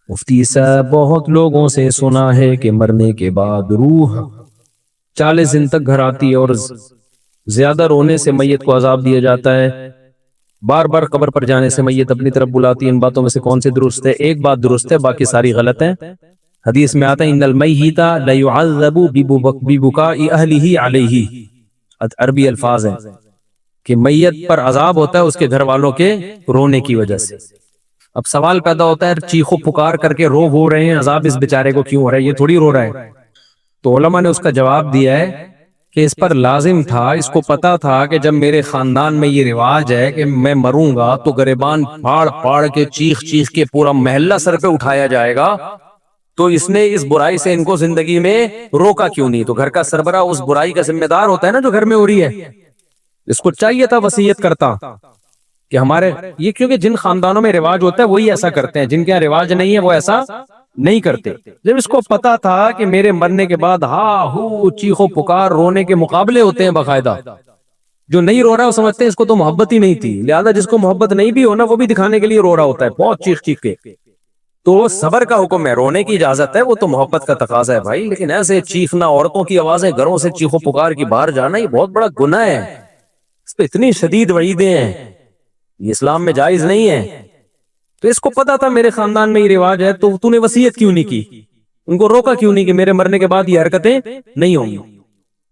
مفتی صاحب بہت لوگوں سے سنا ہے کہ مرنے کے بعد روح 40 دن تک گھر آتی ہے اور زیادہ رونے سے میت کو عذاب دیا جاتا ہے، بار بار قبر پر جانے سے میت اپنی طرف بلاتی ہے، ان باتوں میں سے کون سی درست ہے؟ ایک بات درست ہے، باقی ساری غلط ہیں۔ حدیث میں آتا ہے ان المیت لیعذب ببکاء اہلہ علیہ، عربی الفاظ ہیں کہ میت پر عذاب ہوتا ہے اس کے گھر والوں کے رونے کی وجہ سے۔ اب سوال پیدا ہوتا ہے چیخو پکار کر کے رو ہو رہے ہیں، عذاب اس بیچارے کو کیوں ہو رہا ہے؟ یہ تھوڑی رو رہا ہے۔ تو علماء نے اس کا جواب دیا ہے کہ اس پر لازم تھا، اس کو پتا تھا کہ جب میرے خاندان میں یہ رواج ہے کہ میں مروں گا تو گریبان پھاڑ پھاڑ کے چیخ چیخ کے پورا محلہ سر پہ اٹھایا جائے گا، تو اس نے اس برائی سے ان کو زندگی میں روکا کیوں نہیں؟ تو گھر کا سربراہ اس برائی کا ذمہ دار ہوتا ہے نا جو گھر میں ہو رہی ہے، اس کو چاہیے تھا وصیت کرتا کہ ہمارے یہ، کیونکہ جن خاندانوں میں رواج ہوتا ہے وہی ایسا کرتے ہیں، جن کے رواج نہیں ہے وہ ایسا نہیں کرتے۔ جب اس کو پتا تھا کہ میرے مرنے کے بعد ہا ہو چیخو پکار رونے کے مقابلے ہوتے ہیں باقاعدہ، جو نہیں رو رہا وہ سمجھتے ہیں اس کو تو محبت ہی نہیں تھی، لہذا جس کو محبت نہیں بھی ہونا وہ بھی دکھانے کے لیے رو رہا ہوتا ہے بہت چیخ چیخ کے۔ تو صبر کا حکم ہے، رونے کی اجازت ہے، وہ تو محبت کا تقاضا ہے بھائی، لیکن ایسے چیخنا، عورتوں کی آوازیں گھروں سے چیخو پکار کی باہر جانا، یہ بہت بڑا گناہ ہے، اس پہ اتنی شدید وعیدیں ہیں، یہ اسلام میں جائز نہیں ہے۔ تو اس کو پتا تھا میرے خاندان میں یہ رواج ہے، تو تو نے وصیت کیوں نہیں کی؟ ان کو روکا کیوں نہیں کہ میرے مرنے کے بعد یہ حرکتیں نہیں ہوں گی؟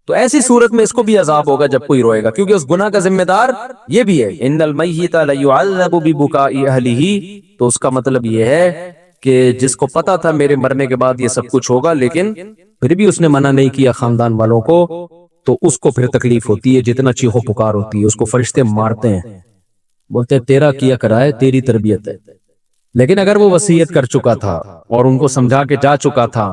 تو ایسی صورت میں اس کو بھی عذاب ہوگا جب کوئی روئے گا، کیونکہ اس گناہ کا ذمہ دار یہ بھی ہے۔ ان المیت لیعذب ببکاء اہلہ، تو اس کا مطلب یہ ہے کہ جس کو پتا تھا میرے مرنے کے بعد یہ سب کچھ ہوگا لیکن پھر بھی اس نے منع نہیں کیا خاندان والوں کو، تو اس کو پھر تکلیف ہوتی ہے، جتنا چیخو پکار ہوتی ہے اس کو فرشتے مارتے ہیں، بولتے ہیں تیرا کیا کرا ہے، تیری تربیت ہے۔ لیکن اگر وہ وصیت کر چکا تھا اور ان کو سمجھا کے جا چکا تھا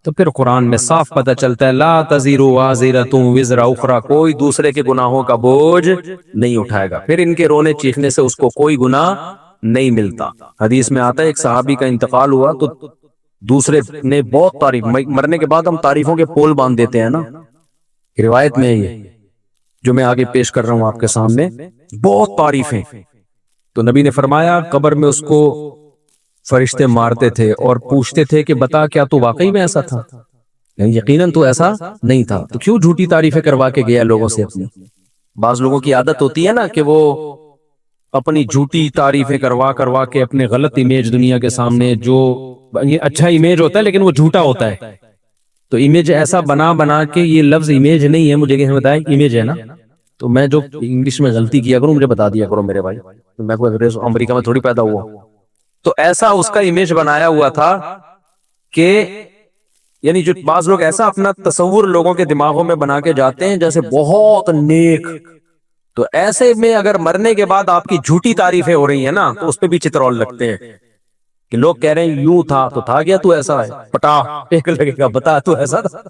تو پھر قرآن میں صاف پتہ چلتا ہے لا تزر وازرۃ وزر اخری، کوئی دوسرے کے گناہوں کا بوجھ نہیں اٹھائے گا، پھر ان کے رونے چیخنے سے اس کو کوئی گناہ نہیں ملتا۔ حدیث میں آتا ہے ایک صحابی کا انتقال ہوا تو دوسرے نے بہت تعریف، مرنے کے بعد ہم تعریفوں کے پول باندھ دیتے ہیں نا، روایت میں یہ جو میں آگے پیش کر رہا ہوں آپ کے سامنے، بہت تعریفیں۔ تو نبی نے فرمایا قبر میں اس کو فرشتے مارتے تھے اور پوچھتے تھے کہ بتا کیا تو واقعی میں ایسا تھا؟ یعنی یقیناً تو ایسا نہیں تھا، تو کیوں جھوٹی تعریفیں کروا کے گیا لوگوں سے اپنی؟ بعض لوگوں کی عادت ہوتی ہے نا کہ وہ اپنی جھوٹی تعریفیں کروا کے اپنے غلط امیج دنیا کے سامنے، جو یہ اچھا امیج ہوتا ہے لیکن وہ جھوٹا ہوتا ہے، تو امیج ایسا بنا کے، یہ لفظ امیج نہیں ہے، مجھے کسی نے بتایا امیج ہے نا، تو میں جو انگلش میں غلطی کیا کروں مجھے بتا دیا کرو میرے بھائی، میں کوئی انگریز امریکہ میں تھوڑی پیدا ہوا۔ تو ایسا اس کا امیج بنایا ہوا تھا کہ یعنی جو بعض لوگ ایسا اپنا تصور لوگوں کے دماغوں میں بنا کے جاتے ہیں جیسے بہت نیک، تو ایسے میں اگر مرنے کے بعد آپ کی جھوٹی تعریفیں ہو رہی ہیں نا تو اس پہ بھی چترول لگتے ہیں کہ لوگ کہہ رہے ہیں یوں تھا تو تھا کیا، تو ایسا ہے پٹا ایک لگے گا، بتا تو ایسا تھا۔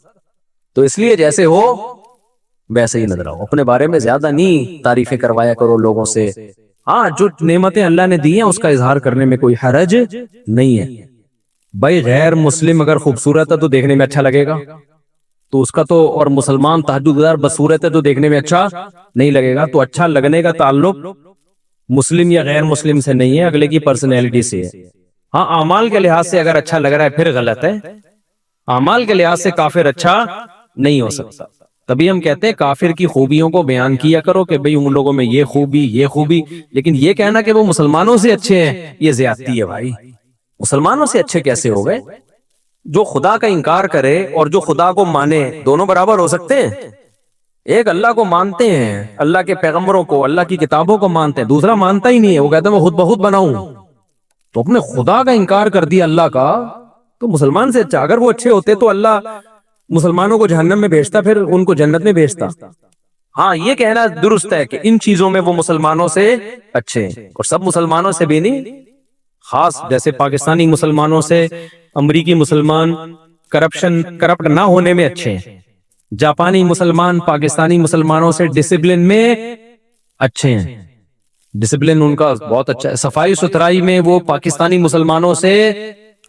تو اس لیے جیسے ہو ویسے ہی نظر آؤ، اپنے بارے میں زیادہ نہیں تعریفیں کروایا کرو لوگوں سے۔ ہاں جو نعمتیں اللہ نے دی ہیں اس کا اظہار کرنے میں کوئی حرج نہیں ہے بھائی، غیر مسلم اگر خوبصورت ہے تو دیکھنے میں اچھا لگے گا تو اس کا تو، اور مسلمان تہجد گزار بدصورت ہے تو دیکھنے میں اچھا نہیں لگے گا، تو اچھا لگنے کا تعلق مسلم یا غیر مسلم سے نہیں ہے، اگلے کی پرسنالٹی سے ہے۔ ہاں اعمال کے لحاظ سے اگر اچھا لگ رہا ہے پھر غلط ہے، اعمال کے لحاظ سے کافر اچھا نہیں ہو سکتا، تبھی ہم کہتے ہیں کافر کی خوبیوں کو بیان کیا کرو کہ بھئی ان لوگوں میں یہ خوبی، لیکن یہ کہنا کہ وہ مسلمانوں سے اچھے ہیں یہ زیادتی ہے بھائی۔ مسلمانوں سے اچھے کیسے ہو گئے؟ جو خدا کا انکار کرے اور جو خدا کو مانے دونوں برابر ہو سکتے ہیں؟ ایک اللہ کو مانتے ہیں، اللہ کے پیغمبروں کو، اللہ کی کتابوں کو مانتے ہیں، دوسرا مانتا ہی نہیں ہے، وہ کہتا ہے میں خود بخود بناؤں، تو اپنے خدا کا انکار کر دیا اللہ کا، تو مسلمان سے اچھا۔ اگر وہ اچھے ہوتے تو اللہ مسلمانوں کو جہنم میں بھیجتا پھر ان کو جنت میں بھیجتا۔ ہاں یہ کہنا درست ہے کہ ان چیزوں میں وہ مسلمانوں سے اچھے ہیں، اور سب مسلمانوں سے بھی نہیں، خاص جیسے پاکستانی مسلمانوں سے امریکی مسلمان کرپٹ نہ ہونے میں اچھے ہیں، جاپانی مسلمان پاکستانی مسلمانوں سے ڈسپلن میں اچھے ہیں، ڈسپلن ان کا بہت اچھا ہے، صفائی ستھرائی میں وہ پاکستانی مسلمانوں سے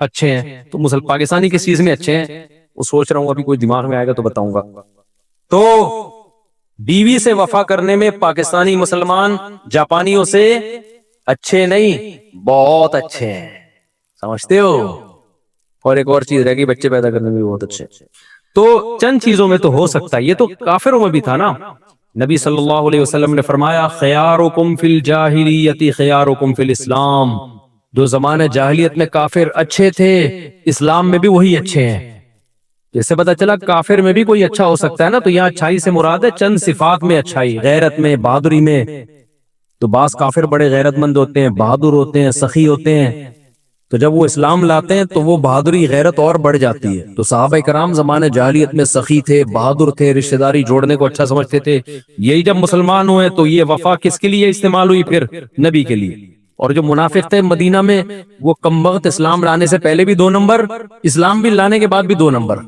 اچھے ہیں، تو پاکستانی کس چیز میں اچھے ہیں وہ سوچ رہا ہوں، ابھی کوئی دماغ میں آئے گا تو بتاؤں گا۔ تو بیوی سے وفا کرنے میں پاکستانی مسلمان جاپانیوں سے اچھے نہیں، بہت اچھے ہیں، سمجھتے ہو؟ اور ایک اور چیز رہ گئی، بچے پیدا کرنے میں بھی بہت اچھے. تو چند چیزوں میں تو ہو سکتا ہے. یہ تو کافروں میں بھی تھا نا. نبی صلی اللہ علیہ وسلم نے فرمایا خیارکم فی الجاہلیت خیارکم فی الاسلام. جو زمانہ جاہلیت میں کافر اچھے تھے، اسلام میں بھی وہی اچھے ہیں. جیسے پتا چلا کافر میں بھی کوئی اچھا ہو سکتا ہے نا. تو یہاں اچھائی سے مراد ہے چند صفات میں اچھائی، غیرت میں، بہادری میں. تو بعض کافر بڑے غیرت مند ہوتے ہیں، بہادر ہوتے ہیں، سخی ہوتے ہیں. تو جب وہ اسلام لاتے ہیں تو وہ بہادری غیرت اور بڑھ جاتی ہے. تو صحابہ کرام زمانہ جاہلیت میں سخی تھے، بہادر تھے، رشتہ داری جوڑنے کو اچھا سمجھتے تھے. یہی جب مسلمان ہوئے تو یہ وفا کس کے لیے استعمال ہوئی؟ پھر نبی کے لیے. اور جو منافق تھے مدینہ میں، وہ کم وقت اسلام لانے سے پہلے بھی 2 نمبر، اسلام بھی لانے کے بعد بھی 2 نمبر.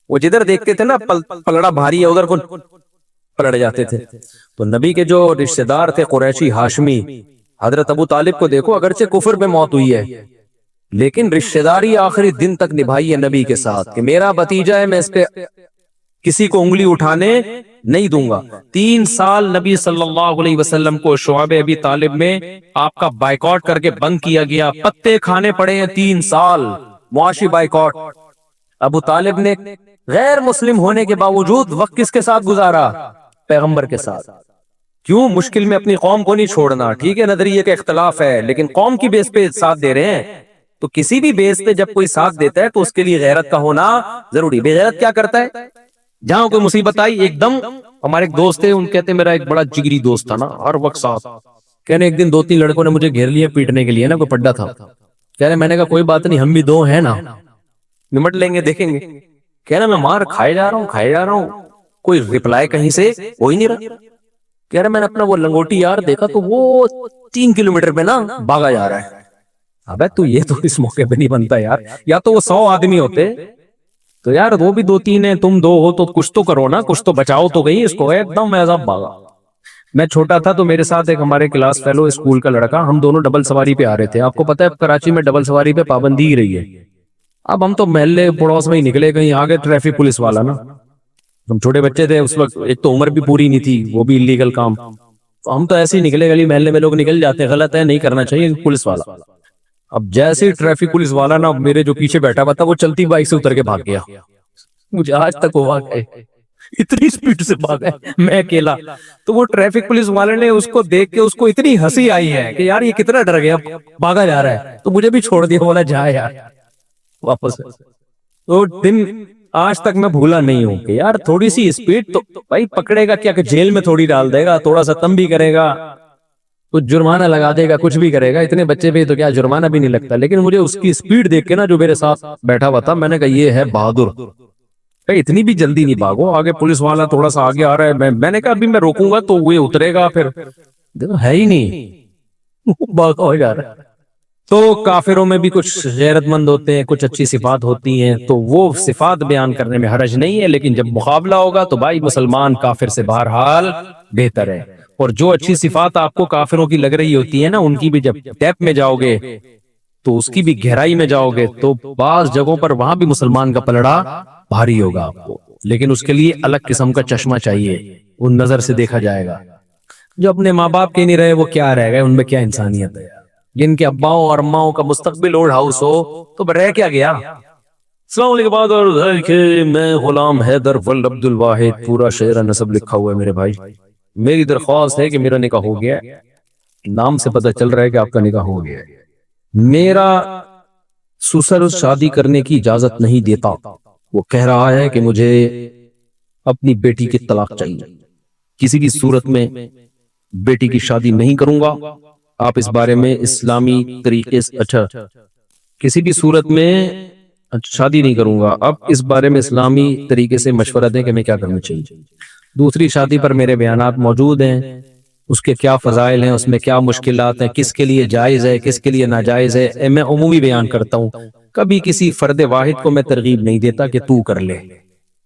وہ جدھر دیکھتے تھے نا پلڑا بھاری ہے ادھر کو پلٹ جاتے تھے. تو نبی کے جو رشتہ دار تھے قریشی ہاشمی، حضرت ابو طالب کو دیکھو، اگرچہ کفر پہ موت ہوئی ہے لیکن رشتہ داری آخری دن تک نبھائی ہے نبی کے ساتھ کہ میرا بھتیجا ہے، میں اس پہ کسی کو انگلی اٹھانے نہیں دوں گا. 3 سال نبی صلی اللہ علیہ وسلم کو شعب ابی طالب میں آپ کا بائیکاٹ کر کے بند کیا گیا. پتے کھانے پڑے ہیں 3 سال، معاشی بائیکاٹ. ابو طالب نے غیر مسلم ہونے کے باوجود وقت کس کے ساتھ گزارا؟ پیغمبر کے ساتھ. کیوں؟ مشکل میں اپنی قوم کو نہیں چھوڑنا. ٹھیک ہے نظریے کا اختلاف ہے لیکن قوم کی بیس پہ ساتھ دے رہے ہیں. تو کسی بھی بیس پہ جب کوئی ساتھ دیتا ہے تو اس کے لیے غیرت کا ہونا ضروری. بے غیرت کیا کرتا ہے؟ جہاں کوئی مصیبت آئی ایک دم. ہمارے ایک دوست تھے، ان کہتے میرا ایک بڑا جگری دوست تھا نا، ہر وقت ساتھ. کہنے ایک دن 2-3 لڑکوں نے مجھے گھیر لیا پیٹنے کے لیے نا، کوئی پڈا تھا. کہہ رہے میں نے کہا کوئی بات نہیں، ہم بھی 2 ہیں نا، نمٹ لیں گے، دیکھیں گے. کہہ رہا میں مار کھائے جا رہا ہوں، کوئی ریپلائی کہیں سے ہو ہی نہیں رہا. کہہ رہا میں نے اپنا وہ لنگوٹی یار دیکھا تو وہ 3 کلومیٹر پہ نا بھاگا جا رہا ہے. ابے تو یہ تو اس موقع پہ نہیں بنتا یار. یا تو وہ 100 آدمی ہوتے تو یار وہ بھی 2-3 ہیں، تم 2 ہو تو کچھ تو کرو نا، کچھ تو بچاؤ تو گئی اس کو. ایک دم ایسا بھاگا. میں چھوٹا تھا تو میرے ساتھ ایک ہمارے کلاس فیلو اسکول کا لڑکا، ہم دونوں ڈبل سواری پہ آ رہے تھے. آپ کو پتا ہے کراچی میں ڈبل سواری پہ پابندی ہی رہی ہے. اب ہم تو محلے پڑوس میں ہی نکلے، کہیں آگے ٹریفک پولیس والا نا، ہم چھوٹے بچے تھے اس وقت، ایک تو عمر بھی پوری نہیں تھی، وہ بھی انلیگل کام. تو ہم تو ایسے ہی نکلے، گلی محلے میں لوگ نکل جاتے ہیں، غلط ہے، نہیں کرنا چاہیے. پولیس والا اب جیسے ٹریفک پولیس والا نا میرے جو پیچھے بیٹھا ہوا تھا وہ چلتی بائک سے اتر کے بھاگ گیا. مجھے آج تک وہ واقع ہے، اتنی سپیڈ سے بھاگا ہے میں اکیلا. تو وہ ٹریفک پولیس والے نے اس کو دیکھ کے اس کو اتنی ہنسی آئی ہے کہ یار یہ کتنا ڈر گیا، بھاگا جا رہا ہے. تو مجھے بھی چھوڑ دیا، بولا جا یار واپس. تو دن آج تک میں بھولا نہیں ہوں کہ یار تھوڑی سی اسپیڈ تو بھائی پکڑے گا کیا کہ جیل میں تھوڑی ڈال دے گا، تھوڑا سا تم بھی کرے گا، کچھ جرمانہ لگا دے گا، کچھ بھی کرے گا. اتنے بچے پہ تو کیا جرمانہ بھی نہیں لگتا. لیکن مجھے اس کی اسپیڈ دیکھ کے نا جو میرے ساتھ بیٹھا ہوا تھا، میں نے کہا یہ ہے بہادر. اتنی بھی جلدی نہیں بھاگو، آگے پولیس والا تھوڑا سا آگے آ رہا ہے. میں نے کہا ابھی میں روکوں گا تو وہ اترے گا، پھر دیکھو ہے ہی نہیں، بھاگا ہو جا رہا ہے. تو کافروں میں بھی کچھ غیرت مند ہوتے ہیں، کچھ اچھی صفات ہوتی ہیں، تو وہ صفات بیان کرنے میں حرج نہیں ہے. لیکن جب مقابلہ ہوگا تو بھائی مسلمان کافر سے بہرحال بہتر ہے. اور جو اچھی صفات آپ کو کافروں کی لگ رہی ہوتی ہے نا، ان کی بھی جب ڈیپ میں جاؤ گے تو اس کی بھی گہرائی میں جاؤ گے تو بعض جگہوں پر وہاں بھی مسلمان کا پلڑا بھاری ہوگا آپ کو. لیکن اس کے لیے الگ قسم کا چشمہ چاہیے، ان نظر سے دیکھا جائے گا. جو اپنے ماں باپ کے نہیں رہے وہ کیا رہ گئے، ان میں کیا انسانیت ہے. جن کے اباؤں اور اماؤں کا مستقبل اوڑ ہاؤس ہو تو رہ کیا گیا. السلام علیکم، میں غلام حیدر ولد عبد الواحد، پورا شہر نسب لکھا ہوا ہے میرے بھائی. میری درخواست ہے کہ میرا نکاح ہو گیا ہے، نام سے پتہ چل رہا ہے کہ آپ کا نکاح ہو گیا ہے. میرا سسر شادی کرنے کی اجازت نہیں دیتا، وہ کہہ رہا ہے کہ مجھے اپنی بیٹی کی طلاق چاہیے، کسی بھی صورت میں بیٹی کی شادی نہیں کروں گا. آپ اس بارے میں اسلامی طریقے سے کسی بھی صورت میں شادی نہیں کروں گا. اب اس بارے میں اسلامی طریقے سے مشورہ دیں کہ میں کیا کرنا چاہیے. دوسری شادی پر میرے بیانات موجود ہیں، اس کے کیا فضائل ہیں، اس میں کیا مشکلات ہیں، کس کے لیے جائز ہے، کس کے لیے ناجائز ہے. میں عمومی بیان کرتا ہوں، کبھی کسی فرد واحد کو میں ترغیب نہیں دیتا کہ تو کر لے.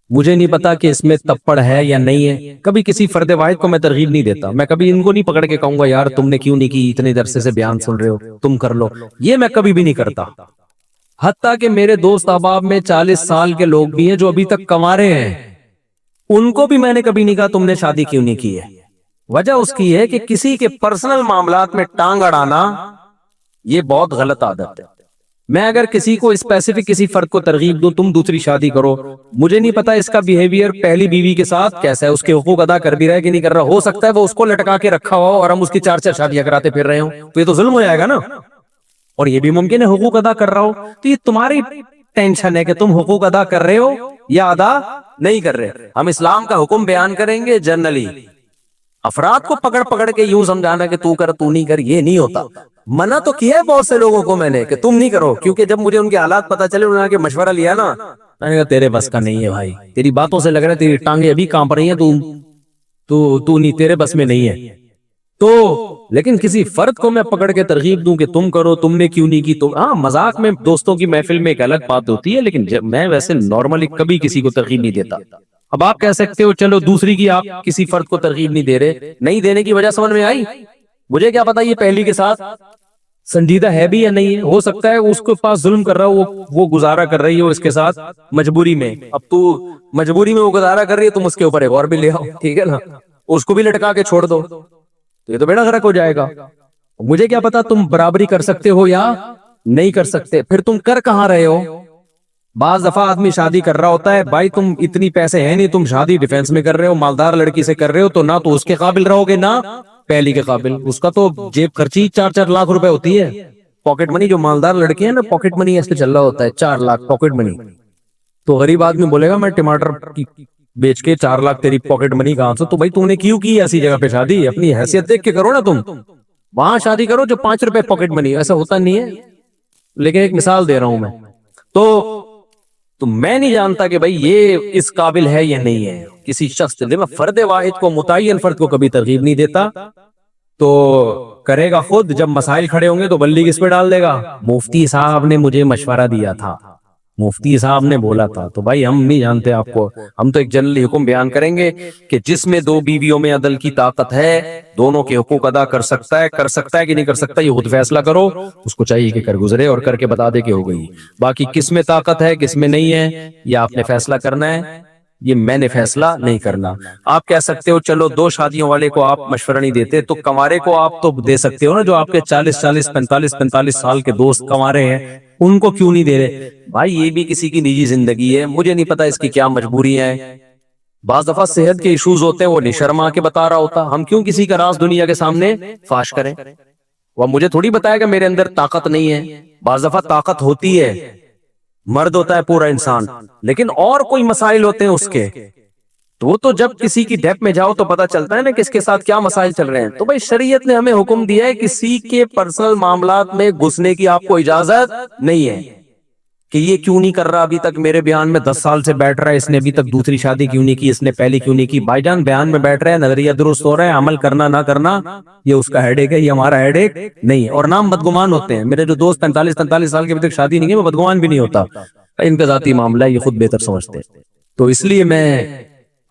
مجھے نہیں پتا کہ اس میں تپڑ ہے یا نہیں ہے، کبھی کسی فرد واحد کو میں ترغیب نہیں دیتا. میں کبھی ان کو نہیں پکڑ کے کہوں گا یار تم نے کیوں نہیں کی، اتنے عرصے سے بیان سن رہے ہو، تم کر لو. یہ میں کبھی بھی نہیں کرتا. حتیٰ کہ میرے دوست احباب میں 40 سال کے لوگ بھی ہیں جو ابھی تک کنوارے ہیں، ان کو بھی میں نے کبھی نہیں کہا تم نے شادی کیوں نہیں کی ہے. وجہ اس کی ہے کہ کسی کے پرسنل معاملات میں ٹانگ اڑانا یہ بہت غلط عادت ہے. میں اگر کسی کو اسپیسیفک کسی فرد کو ترغیب دوں تم دوسری شادی کرو، مجھے نہیں پتا اس کا بیہیویئر پہلی بیوی کے ساتھ کیسا ہے، اس کے حقوق ادا کر بھی رہا ہے کہ نہیں کر رہا، ہو سکتا ہے وہ اس کو لٹکا کے رکھا ہوا اور ہم اس کی 4 شادیاں کراتے پھر رہے ہوں، تو یہ تو ظلم ہو جائے گا نا۔ اور یہ بھی ممکن ہے حقوق ادا کر رہا ہو، تو یہ تمہاری ٹینشن ہے کہ تم حقوق ادا کر رہے ہو یا ادا نہیں کر رہے۔ ہم اسلام کا حکم بیان کریں گے جنرلی، افراد کو پکڑ پکڑ کے یوں سمجھانا کہ تو کر تو نہیں کر، یہ نہیں ہوتا۔ منع تو کیا ہے بہت سے لوگوں کو میں نے کہ تم نہیں کرو، کیونکہ جب مجھے ان کے حالات پتا چلے، انہوں نے مشورہ لیا نا، میں نے کہا تیرے بس کا نہیں ہے بھائی، تیری باتوں سے لگ رہا ہے تیری ٹانگیں ابھی کانپ رہی ہیں، تو نہیں، تیرے بس میں نہیں ہے۔ تو لیکن کسی فرد کو میں پکڑ کے ترغیب دوں کہ تم کرو، تم نے کیوں نہیں کی، تم، ہاں مذاق میں دوستوں کی محفل میں ایک الگ بات ہوتی ہے، لیکن میں ویسے نارملی کبھی کسی کو ترغیب نہیں دیتا۔ اب آپ کہہ سکتے ہو چلو دوسری کی آپ کسی فرد کو ترغیب نہیں دے رہے، نہیں دینے کی وجہ سمجھ میں آئی؟ مجھے کیا پتا یہ پہلی کے ساتھ سنجیدہ ہے بھی یا نہیں ہے، ہو سکتا ہے اس کے پاس ظلم کر رہا ہو، وہ گزارا کر رہی ہو اس کے ساتھ مجبوری میں، اب تو مجبوری میں وہ گزارا کر رہی ہے، تم اس کے اوپر ایک اور بھی لے آؤ، ٹھیک ہے نا، اس کو بھی لٹکا کے چھوڑ دو، تو یہ تو بیڑا غرق ہو جائے گا۔ مجھے کیا پتا تم برابری کر سکتے ہو یا نہیں کر سکتے، پھر تم کر کہاں رہے ہو؟ بعض دفعہ آدمی شادی کر رہا ہوتا ہے، بھائی تم اتنی پیسے ہیں نہیں، تم شادی ڈیفینس میں کر رہے ہو، مالدار لڑکی سے کر رہے ہو، تو نہ تو اس کے قابل رہو گے نہ پہلی کے قابل، اس کا تو جیب خرچی 4-4 لاکھ روپے ہوتی ہے، پاکٹ منی، جو مالدار لڑکے ہیں نا پاکٹ منی ایسے چل رہا ہوتا ہے 4 لاکھ پاکٹ منی، تو غریب آدمی بولے گا میں ٹماٹر بیچ کے 4 لاکھ تیری پاکٹ منی کہاں سے؟ تو بھائی تم نے کیوں کی ایسی جگہ پہ شادی؟ اپنی حیثیت دیکھ کے کرو نا، تم وہاں شادی کرو جو 5 روپے پاکٹ منی، ایسا ہوتا نہیں ہے، لیکن ایک مثال دے رہا ہوں میں۔ تو میں نہیں جانتا کہ بھائی یہ اس قابل ہے یا نہیں ہے کسی شخص، میں فرد واحد کو، متعین فرد کو کبھی ترغیب نہیں دیتا، تو کرے گا خود، جب مسائل کھڑے ہوں گے تو بلی کس پہ ڈال دے گا؟ مفتی صاحب نے مجھے مشورہ دیا تھا، مفتی صاحب نے بولا تھا، تو بھائی ہم نہیں جانتے آپ کو، ہم تو ایک جنرلی حکم بیان کریں گے کہ جس میں 2 بیویوں میں عدل کی طاقت ہے، دونوں کے حقوق ادا کر سکتا ہے کہ نہیں کر سکتا، یہ خود فیصلہ کرو، اس کو چاہیے کہ کر گزرے اور کر کے بتا دے کہ ہو گئی، باقی کس میں طاقت ہے کس میں نہیں ہے یہ آپ نے فیصلہ کرنا ہے، یہ میں نے فیصلہ نہیں کرنا۔ آپ کہہ سکتے ہو چلو 2 شادیوں والے کو آپ مشورہ نہیں دیتے، تو کنوارے کو آپ تو دے سکتے ہو نا، جو آپ کے 40 45 سال کے دوست کنوارے ہیں، ان کو کیوں نہیں دے رہے؟ بھائی یہ بھی کسی کی نجی زندگی ہے، مجھے نہیں پتا اس کی کیا مجبوریاں ہیں، بعض دفعہ صحت کے ایشوز ہوتے ہیں، وہ نہیں شرما کے بتا رہا ہوتا، ہم کیوں کسی کا راز دنیا کے سامنے فاش کریں؟ وہ مجھے تھوڑی بتایا کہ میرے اندر طاقت نہیں ہے، بعض دفعہ طاقت ہوتی ہے، مرد ہوتا ہے پورا انسان، لیکن اور کوئی مسائل ہوتے ہیں اس کے، تو وہ تو جب کسی کی ڈیپ میں جاؤ تو پتا چلتا ہے نا کہ اس کے ساتھ کیا مسائل چل رہے ہیں۔ تو بھائی شریعت نے ہمیں حکم دیا ہے کسی کے پرسنل معاملات میں گھسنے کی آپ کو اجازت نہیں ہے، کہ یہ کیوں نہیں کر رہا ابھی تک، میرے بیان میں 10 سال سے بیٹھ رہا ہے، اس نے ابھی تک دوسری شادی کیوں نہیں کی، اس نے پہلی کیوں نہیں کی؟ بھائی جان بیان میں بیٹھ رہا ہے، نظریہ درست ہو رہا ہے، عمل کرنا نہ کرنا یہ اس کا ہیڈیک ہے، یہ ہمارا ہیڈیک نہیں ہے۔ اور نام بدگمان ہوتے ہیں، میرے جو دوست 45 سال کے ابھی تک شادی نہیں کی، وہ بدگمان بھی نہیں ہوتا، ان کا ذاتی معاملہ ہے، یہ خود بہتر سمجھتے ہیں۔ تو اس لیے میں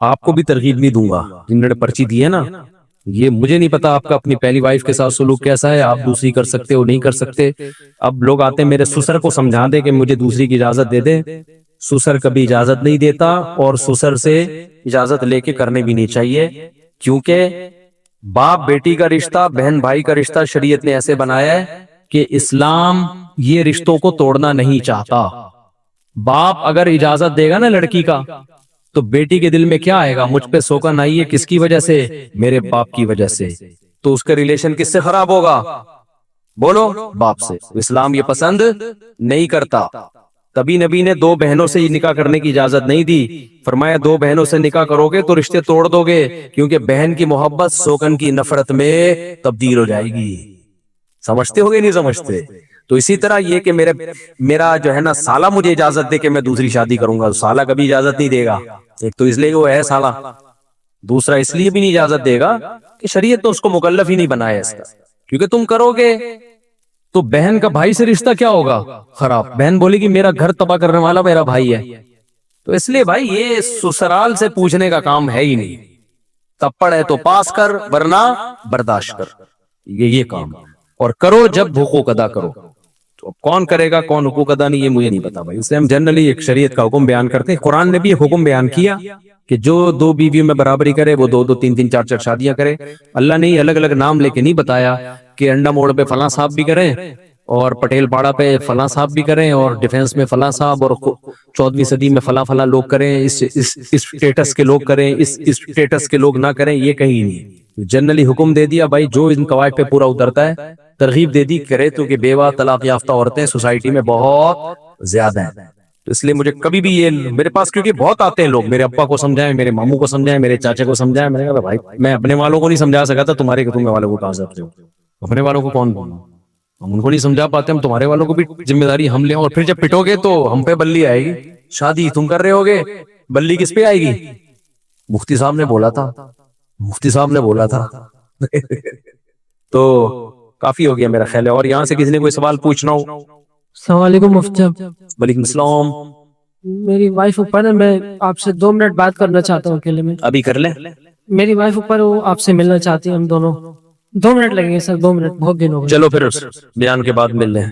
آپ کو بھی ترغیب نہیں دوں گا، جنہوں نے پرچی دی ہے نا، یہ مجھے نہیں پتا آپ کا اپنی پہلی وائف کے ساتھ سلوک کیسا ہے، آپ دوسری کر سکتے ہو نہیں کر سکتے۔ اب لوگ آتے ہیں میرے سسر کو سمجھا دے کہ مجھے دوسری کی اجازت دے دے، سسر کبھی اجازت نہیں دیتا، اور سسر سے اجازت لے کے کرنے بھی نہیں چاہیے، کیونکہ باپ بیٹی کا رشتہ، بہن بھائی کا رشتہ شریعت نے ایسے بنایا ہے کہ اسلام یہ رشتوں کو توڑنا نہیں چاہتا۔ باپ اگر اجازت دے گا نا لڑکی کا، تو بیٹی کے دل میں کیا آئے گا؟ مجھ پہ سوکن آئی ہے، کس کی وجہ سے؟ میرے باپ کی وجہ سے، تو اس کا ریلیشن کس سے خراب ہوگا؟ بولو، باپ سے۔ اسلام یہ پسند نہیں کرتا، تبھی نبی نے 2 بہنوں سے نکاح کرنے کی اجازت نہیں دی، فرمایا 2 بہنوں سے نکاح کرو گے تو رشتے توڑ دو گے، کیونکہ بہن کی محبت سوکن کی نفرت میں تبدیل ہو جائے گی۔ سمجھتے ہو گے نہیں سمجھتے؟ تو اسی طرح یہ کہ میرا جو ہے نا سالہ مجھے اجازت دے کہ میں دوسری شادی کروں گا، سالہ کبھی اجازت نہیں دے گا، ایک تو اس لیے وہ ہے سالہ، دوسرا اس لیے بھی نہیں اجازت دے گا کہ شریعت تو اس کو مکلف ہی نہیں بنایا اس کا، کیونکہ تم کرو گے تو بہن کا بھائی سے رشتہ کیا ہوگا؟ خراب، بہن بولے گی میرا گھر تباہ کرنے والا میرا بھائی ہے، تو اس لیے بھائی یہ سسرال سے پوچھنے کا کام ہے ہی نہیں، تپڑ ہے تو پاس کر ورنہ برداشت کر، یہ کام، اور کرو جب حقوق ادا کرو۔ تو کون کرے گا کون حقوق ادا نہیں، یہ مجھے نہیں پتا بھائی، اس لیے ہم جنرلی ایک شریعت کا حکم بیان کرتے ہیں۔ قرآن نے بھی ایک حکم بیان کیا کہ جو 2 بیویوں میں برابری کرے وہ 2 3 4 شادیاں کرے۔ اللہ نے الگ الگ نام لے کے نہیں بتایا کہ انڈا موڑ پہ فلاں صاحب بھی کریں اور پٹیل پاڑا پہ فلاں صاحب بھی کریں اور ڈیفنس میں فلاں صاحب اور 14ویں صدی میں فلاں فلاں لوگ کریں، اس اسٹیٹس کے لوگ کریں، اس اسٹیٹس کے لوگ نہ کریں، یہ کہیں نہیں۔ جنرلی حکم دے دیا بھائی جو ان قواعد پہ پورا اترتا ہے، ترغیب دے دی کرے، تو کہ بیوہ طلاق یافتہ عورتیں سوسائٹی میں بہت زیادہ ہیں۔ تو اس لیے مجھے کبھی بھی یہ میرے پاس کیونکہ بہت آتے ہیں لوگ، میرے ابا کو سمجھائیں، میرے ماموں کو سمجھائیں، میرے چاچے کو سمجھائیں، میں نے کہا بھائی میں اپنے والوں کو نہیں سمجھا سکا تھا، تمہارے تمہیں والوں کو کہاں سے سمجھاؤں؟ اپنے والوں کو کون، ہم ان کو نہیں سمجھا پاتے، ہم تمہارے والوں کو بھی ذمہ داری ہم لیں، اور پھر جب پٹو گے تو ہم پہ بلی آئے گی۔ شادی تم کر رہے ہوگے، بلی کس پہ آئے گی؟ مفتی صاحب نے بولا تھا، مفتی صاحب نے بولا تھا۔ تو کافی ہو گیا میرا خیال ہے، اور یہاں سے کسی نے کوئی سوال پوچھنا ہو؟ السلام علیکم مفتی صاحب۔ وعلیکم السلام۔ میری وائف اوپر ہے، میں آپ سے 2 منٹ بات کرنا چاہتا ہوں اکیلے میں۔ ابھی کر لیں؟ میری وائف اوپر، وہ آپ سے ملنا چاہتی ہیں، ہم دونوں 2 منٹ لگیں گے سر، 2 منٹ بہت دن ہو گئے۔ چلو پھر بیان کے بعد مل لیں،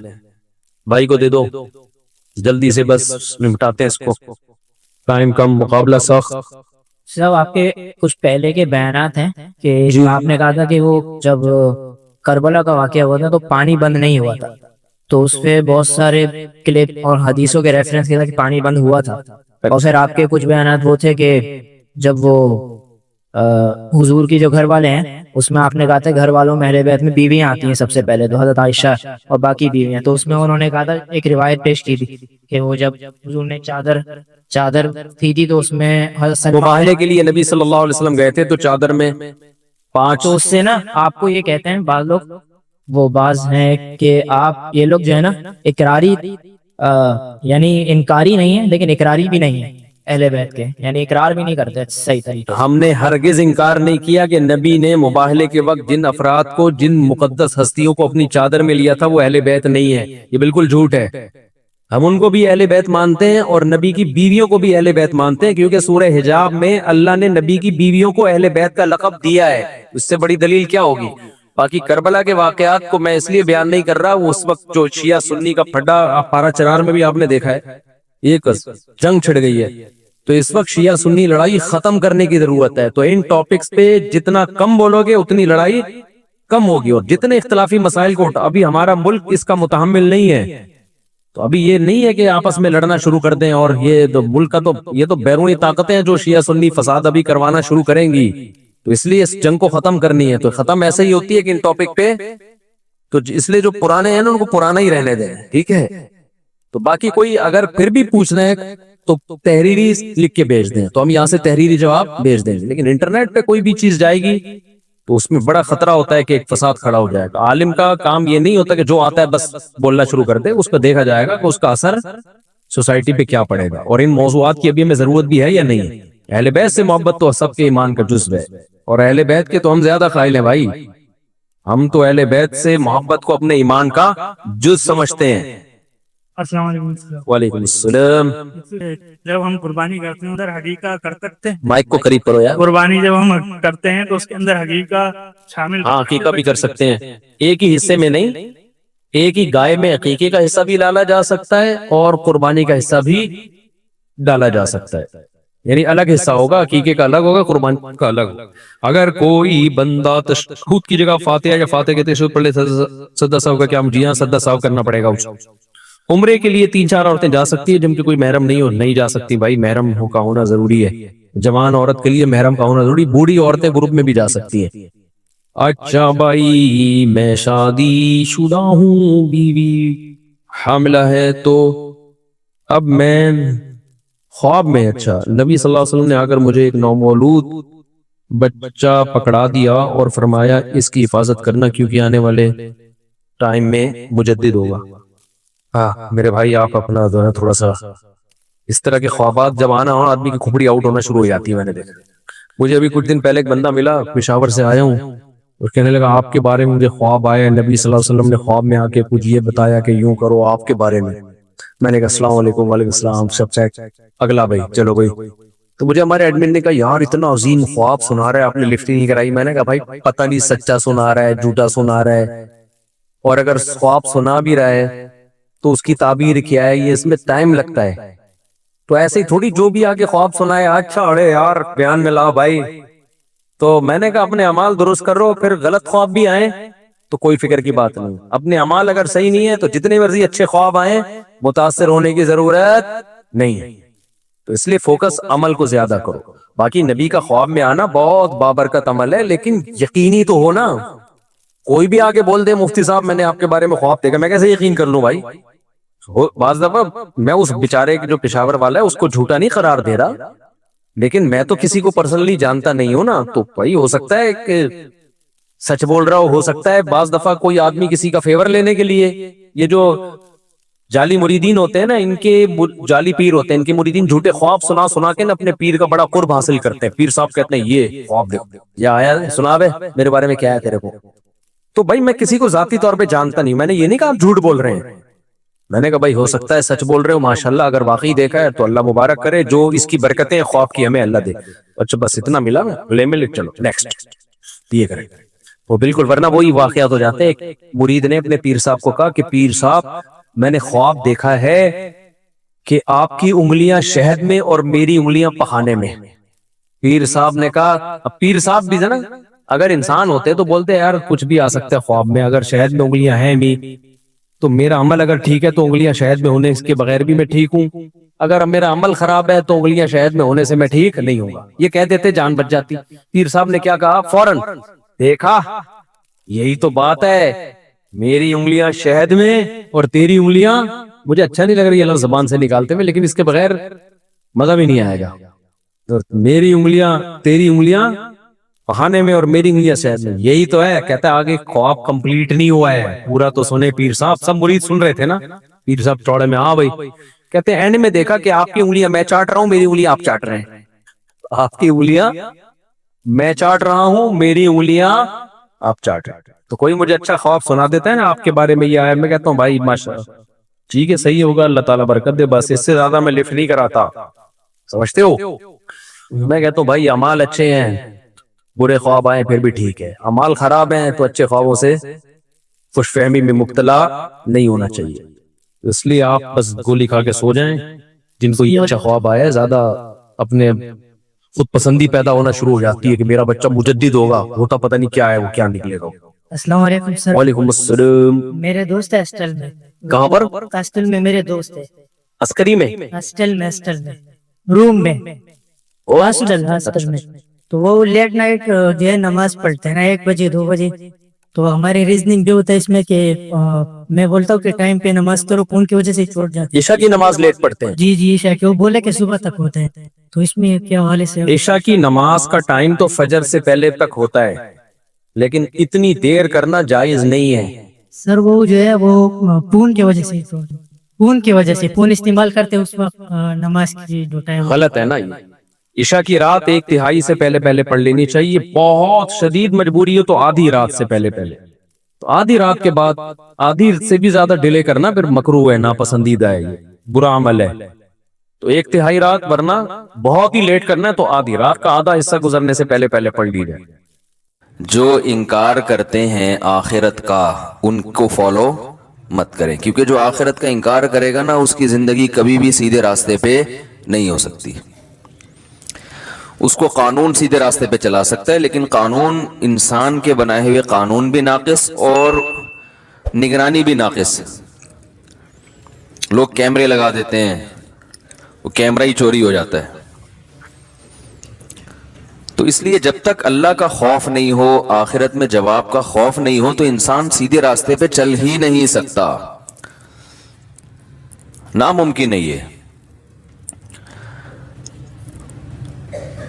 بھائی کو دے دو جلدی سے، بس نمٹاتے ہیں اس کو، ٹائم کم مقابلہ سخت۔ صاحب آپ کے کچھ پہلے کے بیانات ہیں کہ آپ نے کہا تھا کہ وہ جب کربلا کا واقعہ ہوا تھا تو پانی بند نہیں ہوا تھا، تو اس پہ بہت سارے کلپ اور حدیثوں کے ریفرنس کے تھا کہ پانی بند ہوا تھا، اور پھر آپ کے کچھ بیانات وہ تھے کہ جب وہ حضور کی جو گھر والے ہیں اس میں آپ نے کہا تھا گھر والوں میں اہل بیت میں بیویاں آتی ہیں سب سے پہلے، تو حضرت عائشہ اور باقی بیویاں، تو اس میں انہوں نے کہا تھا ایک روایت پیش کی تھی کہ وہ جب حضور نے چادر تھی تھی تو اس میں مباہلے کے لیے نبی صلی اللہ علیہ وسلم گئے تھے تو چادر میں 5، تو اس سے نا آپ کو یہ کہتے ہیں بعض لوگ، وہ بعض ہیں کہ آپ یہ لوگ جو ہے نا اقراری یعنی انکاری نہیں ہے لیکن اقراری بھی نہیں ہے اہل بیت کے، یعنی اقرار بھی نہیں کرتے صحیح طریقے سے۔ ہم نے ہرگز انکار نہیں کیا کہ نبی نے مباہلے کے وقت جن افراد کو، جن مقدس ہستیوں کو اپنی چادر میں لیا تھا وہ اہل بیت نہیں ہے، یہ بالکل جھوٹ ہے۔ ہم ان کو بھی اہل بیت مانتے ہیں اور نبی کی بیویوں کو بھی اہل بیت مانتے ہیں، کیونکہ سورہ حجاب میں اللہ نے نبی کی بیویوں کو اہل بیت کا لقب دیا ہے، اس سے بڑی دلیل کیا ہوگی؟ باقی کربلا کے واقعات کو میں اس لیے بیان نہیں کر رہا، وہ اس وقت جو شیعہ سنی کا پھڈا پارا چرار میں بھی آپ نے دیکھا ہے، ایک جنگ چھڑ گئی ہے، تو اس وقت شیعہ سنی لڑائی ختم کرنے کی ضرورت ہے۔ تو ان ٹاپکس پہ جتنا کم بولو گے اتنی لڑائی کم ہوگی، اور جتنے اختلافی مسائل کو ابھی ہمارا ملک اس کا متحمل نہیں ہے، تو ابھی یہ نہیں ہے کہ آپس میں لڑنا شروع کر دیں، اور یہ تو ملک کا تو یہ تو بیرونی طاقتیں ہیں جو شیعہ سنی فساد ابھی کروانا شروع کریں گی، تو اس لیے اس جنگ کو ختم کرنی ہے۔ تو ختم ایسے ہی ہوتی ہے کہ ان ٹاپک پہ، تو اس لیے جو پرانے ہیں نا ان کو پرانا ہی رہنے دیں، ٹھیک ہے؟ تو باقی کوئی اگر پھر بھی پوچھ رہے ہیں تو تحریری لکھ کے بھیج دیں، تو ہم یہاں سے تحریری جواب بھیج دیں گے، لیکن انٹرنیٹ پہ کوئی بھی چیز جائے گی تو اس میں بڑا خطرہ ہوتا ہے کہ ایک فساد کھڑا ہو جائے گا۔ عالم کا کام یہ نہیں ہوتا کہ جو آتا ہے بس بولنا شروع کر دے، اس پہ دیکھا جائے گا کہ اس کا اثر سوسائٹی پہ کیا پڑے گا، اور ان موضوعات کی ابھی ہمیں ضرورت بھی ہے یا نہیں ہے۔ اہل بیت سے محبت تو سب کے ایمان کا جزو ہے، اور اہل بیت کے تو ہم زیادہ قائل ہیں بھائی، ہم تو اہل بیت سے محبت کو اپنے ایمان کا جز سمجھتے ہیں۔ السلام علیکم۔ وعلیکم السلام۔ جب ہم قربانی کرتے ہیں ادھر حقیقہ کر سکتے ہیں؟ مائک کو قریب کرو یار۔ قربانی جب ہم کرتے ہیں تو اس کے اندر حقیقہ شامل، ہاں عقیقہ بھی کر سکتے ہیں، ایک ہی حصے میں نہیں، ایک ہی گائے میں عقیقے کا حصہ بھی ڈالا جا سکتا ہے اور قربانی کا حصہ بھی ڈالا جا سکتا ہے، یعنی الگ حصہ ہوگا، عقیقے کا الگ ہوگا، قربانی کا الگ ہوگا۔ اگر کوئی بندہ تشہد کی جگہ فاتحہ یا فاتحہ کے تشہد پڑھ لے سدا ساو کا کیا ہم؟ جی ہاں، سدا ساو کرنا پڑے گا اس کو۔ عمرے کے لیے 3-4 عورتیں جا سکتی ہیں، جن کے کوئی محرم نہیں ہو، نہیں جا سکتی بھائی، محرم کا ہونا ضروری ہے، جوان عورت کے لیے محرم کا ہونا ضروری، بوڑھی عورتیں گروپ میں بھی جا سکتی ہیں۔ اچھا بھائی میں شادی شدہ ہوں، بیوی حاملہ ہے، تو اب میں خواب میں، اچھا نبی صلی اللہ علیہ وسلم نے آ کر مجھے ایک نومولود بچہ پکڑا دیا اور فرمایا اس کی حفاظت کرنا کیونکہ آنے والے ٹائم میں مجدد ہوگا۔ ہاں میرے بھائی آپ اپنا جو ہے تھوڑا سا اس طرح کے خوابات جب آنا ہو آدمی کی کھوپڑی آؤٹ ہونا شروع ہو جاتی ہے۔ میں نے دیکھا، مجھے ابھی کچھ دن پہلے ایک بندہ ملا، پشاور سے آیا ہوں، اور کہنے لگا آپ کے بارے میں مجھے خواب آئے، نبی صلی اللہ علیہ وسلم نے خواب میں آ کے کچھ یہ بتایا کہ یوں کرو آپ کے بارے میں۔ میں نے کہا السلام علیکم۔ وعلیکم السلام، سب چیک، اگلا بھائی چلو بھائی۔ تو مجھے ہمارے ایڈمن نے کہا یار اتنا عظیم خواب سنا رہا ہے، آپ نے لفٹ ہی نہیں کرائی۔ میں نے کہا بھائی پتہ نہیں سچا سنا رہا ہے جھوٹا سنا رہا ہے، اور اگر خواب سنا بھی رہا ہے تو اس کی تعبیر کیا ہے، یہ اس میں ٹائم لگتا ہے۔ تو ایسے ہی تھوڑی جو بھی آگے خواب سنائے اچھا اڑے یار بیان میں لاؤ بھائی۔ تو میں نے کہا اپنے اعمال درست کرو، پھر غلط خواب بھی آئیں تو کوئی فکر کی بات نہیں. اپنے اعمال اگر صحیح نہیں ہے تو جتنے مرضی اچھے خواب آئیں متاثر ہونے کی ضرورت نہیں ہے. تو اس لیے فوکس عمل کو زیادہ کرو. باقی نبی کا خواب میں آنا بہت بابرکت عمل ہے، لیکن یقینی تو ہو نا. کوئی بھی آگے بول دے مفتی صاحب میں نے آپ کے بارے میں خواب دیکھا، میں کیسے یقین کر لوں بھائی؟ بعض دفعہ میں اس بیچارے جو پشاور والا ہے اس کو جھوٹا نہیں قرار دے رہا، لیکن میں تو کسی کو پرسنلی جانتا نہیں ہوں نا. تو بھائی ہو سکتا ہے کہ سچ بول رہا ہو سکتا ہے بعض دفعہ کوئی آدمی کسی کا فیور لینے کے لیے، یہ جو جعلی مریدین ہوتے ہیں نا، ان کے جعلی پیر ہوتے ہیں، ان کے مریدین جھوٹے خواب سنا سنا کے نا اپنے پیر کا بڑا قرب حاصل کرتے ہیں. پیر صاحب کہتے ہیں یہ خواب دیکھو یا آیا ہے سنا بے میرے بارے میں کیا ہے تیرے کو. تو بھائی میں کسی کو ذاتی طور پہ جانتا نہیں، میں نے یہ نہیں کہا آپ جھوٹ بول رہے ہیں، میں نے کہا بھائی ہو سکتا ہے سچ بول رہے ہو، ماشاءاللہ اگر واقعی دیکھا ہے تو اللہ مبارک کرے، جو اس کی برکتیں خواب کی ہمیں اللہ دے. اچھا بس اتنا ملا لے مل چلو نیکسٹ یہ کریں. وہ بالکل، ورنہ وہی واقعات ہو جاتے ہیں. ایک مرید نے اپنے پیر صاحب کو کہا کہ پیر صاحب میں نے خواب دیکھا ہے کہ آپ کی انگلیاں شہد میں اور میری انگلیاں پخانے میں. پیر صاحب نے کہا، اب پیر صاحب بھی نا اگر انسان ہوتے تو بولتے یار کچھ بھی آ سکتا ہے خواب میں، اگر شہد میں انگلیاں ہیں بھی تو میرا عمل اگر ٹھیک ہے تو انگلیاں شہد میں ہونے اس کے بغیر بھی میں ٹھیک ہوں، اگر میرا عمل خراب ہے تو انگلیاں شہد میں ہونے سے میں ٹھیک نہیں ہوں گا. یہ کہہ دیتے جان بچ جاتی. پیر صاحب نے کیا کہا فوراً، دیکھا یہی تو بات ہے، میری انگلیاں شہد میں اور تیری انگلیاں، مجھے اچھا نہیں لگ رہی اللہ زبان سے نکالتے ہوئے لیکن اس کے بغیر مزہ بھی نہیں آئے گا. تو میری انگلیاں تیری انگلیاں پخانے میں اور میری انگلیاں شہد میں، یہی تو ہے. کہتا ہے آگے خواب کمپلیٹ نہیں ہوا ہے پورا تو سنے پیر صاحب. سب مرید سن رہے تھے نا. پیر صاحب چوڑے میں ہاں بھائی. کہتے ہیں اینڈ میں دیکھا کہ آپ کی انگلیاں میں چاٹ رہا ہوں، میری انگلیاں آپ چاٹ رہے ہیں. آپ کی انگلیاں میں چاٹ رہا ہوں، میری انگلیاں آپ چاٹ رہے ہیں. تو کوئی مجھے اچھا خواب سنا دیتا ہے نا آپ کے بارے میں یہ آیا، میں کہتا ہوں بھائی ماشاءاللہ ٹھیک ہے صحیح ہوگا، اللہ تعالیٰ برکت دے، بس اس سے زیادہ میں لفٹ نہیں کراتا. سمجھتے ہو؟ میں کہتا ہوں بھائی اعمال اچھے ہیں، برے خواب آئیں پھر بھی ٹھیک ہے، اعمال خراب ہیں تو اچھے خوابوں سے خوش فہمی میں مبتلا نہیں ہونا چاہیے. اس لیے آپ بس گولی کھا کے سو جائیں. جن کو یہ اچھا خواب آیا ہے زیادہ اپنے خود پسندی پیدا ہونا شروع ہو جاتی ہے کہ میرا بچہ مجدد ہوگا، ہوتا پتہ نہیں کیا ہے وہ کیا نکلے گا. السلام علیکم سر. وعلیکم السلام. میرے دوست ہے ہاسٹل میں. کہاں پر؟ ہاسٹل میں میرے دوست ہے. عسکری میں؟ ہاسٹل میں روم میں ہاسٹل میں. تو وہ لیٹ نائٹ جو ہے نماز پڑھتے ہیں نا 1 بجے 2 بجے. تو ہماری ریزننگ بھی ہوتا ہے اس میں کہ میں بولتا ہوں کہ ٹائم پہ نماز کرو، ان کی وجہ سے چھوٹ جاتی ہے. عشاء کی نماز لیٹ پڑھتے ہیں؟ جی عشاء کی، وہ بولے کہ صبح تک ہوتا ہے. تو اس میں کیا حوالے سے عشاء کی نماز کا ٹائم تو فجر سے پہلے تک ہوتا ہے، لیکن اتنی دیر کرنا جائز نہیں ہے. سر وہ جو ہے وہ پون کی وجہ سے پون استعمال کرتے اس وقت نماز کی جو ٹائم غلط ہے نا. عشاء کی رات 1/3 سے پہلے پڑھ لینی چاہیے. بہت شدید مجبوری ہو تو آدھی رات سے پہلے. تو آدھی رات کے بعد، آدھی سے بھی زیادہ ڈیلے کرنا پھر مکروہ ہے، ناپسندیدہ ہے، یہ برا عمل ہے. تو 1/3 رات، ورنہ بہت ہی لیٹ کرنا ہے تو آدھی رات کا آدھا حصہ گزرنے سے پہلے پڑھ لی جائے. جو انکار کرتے ہیں آخرت کا ان کو فالو مت کریں، کیونکہ جو آخرت کا انکار کرے گا نا اس کی زندگی کبھی بھی سیدھے راستے پہ نہیں ہو سکتی. اس کو قانون سیدھے راستے پہ چلا سکتا ہے، لیکن قانون انسان کے بنائے ہوئے قانون بھی ناقص اور نگرانی بھی ناقص. لوگ کیمرے لگا دیتے ہیں، وہ کیمرہ ہی چوری ہو جاتا ہے. تو اس لیے جب تک اللہ کا خوف نہیں ہو، آخرت میں جواب کا خوف نہیں ہو، تو انسان سیدھے راستے پہ چل ہی نہیں سکتا، ناممکن ہے یہ.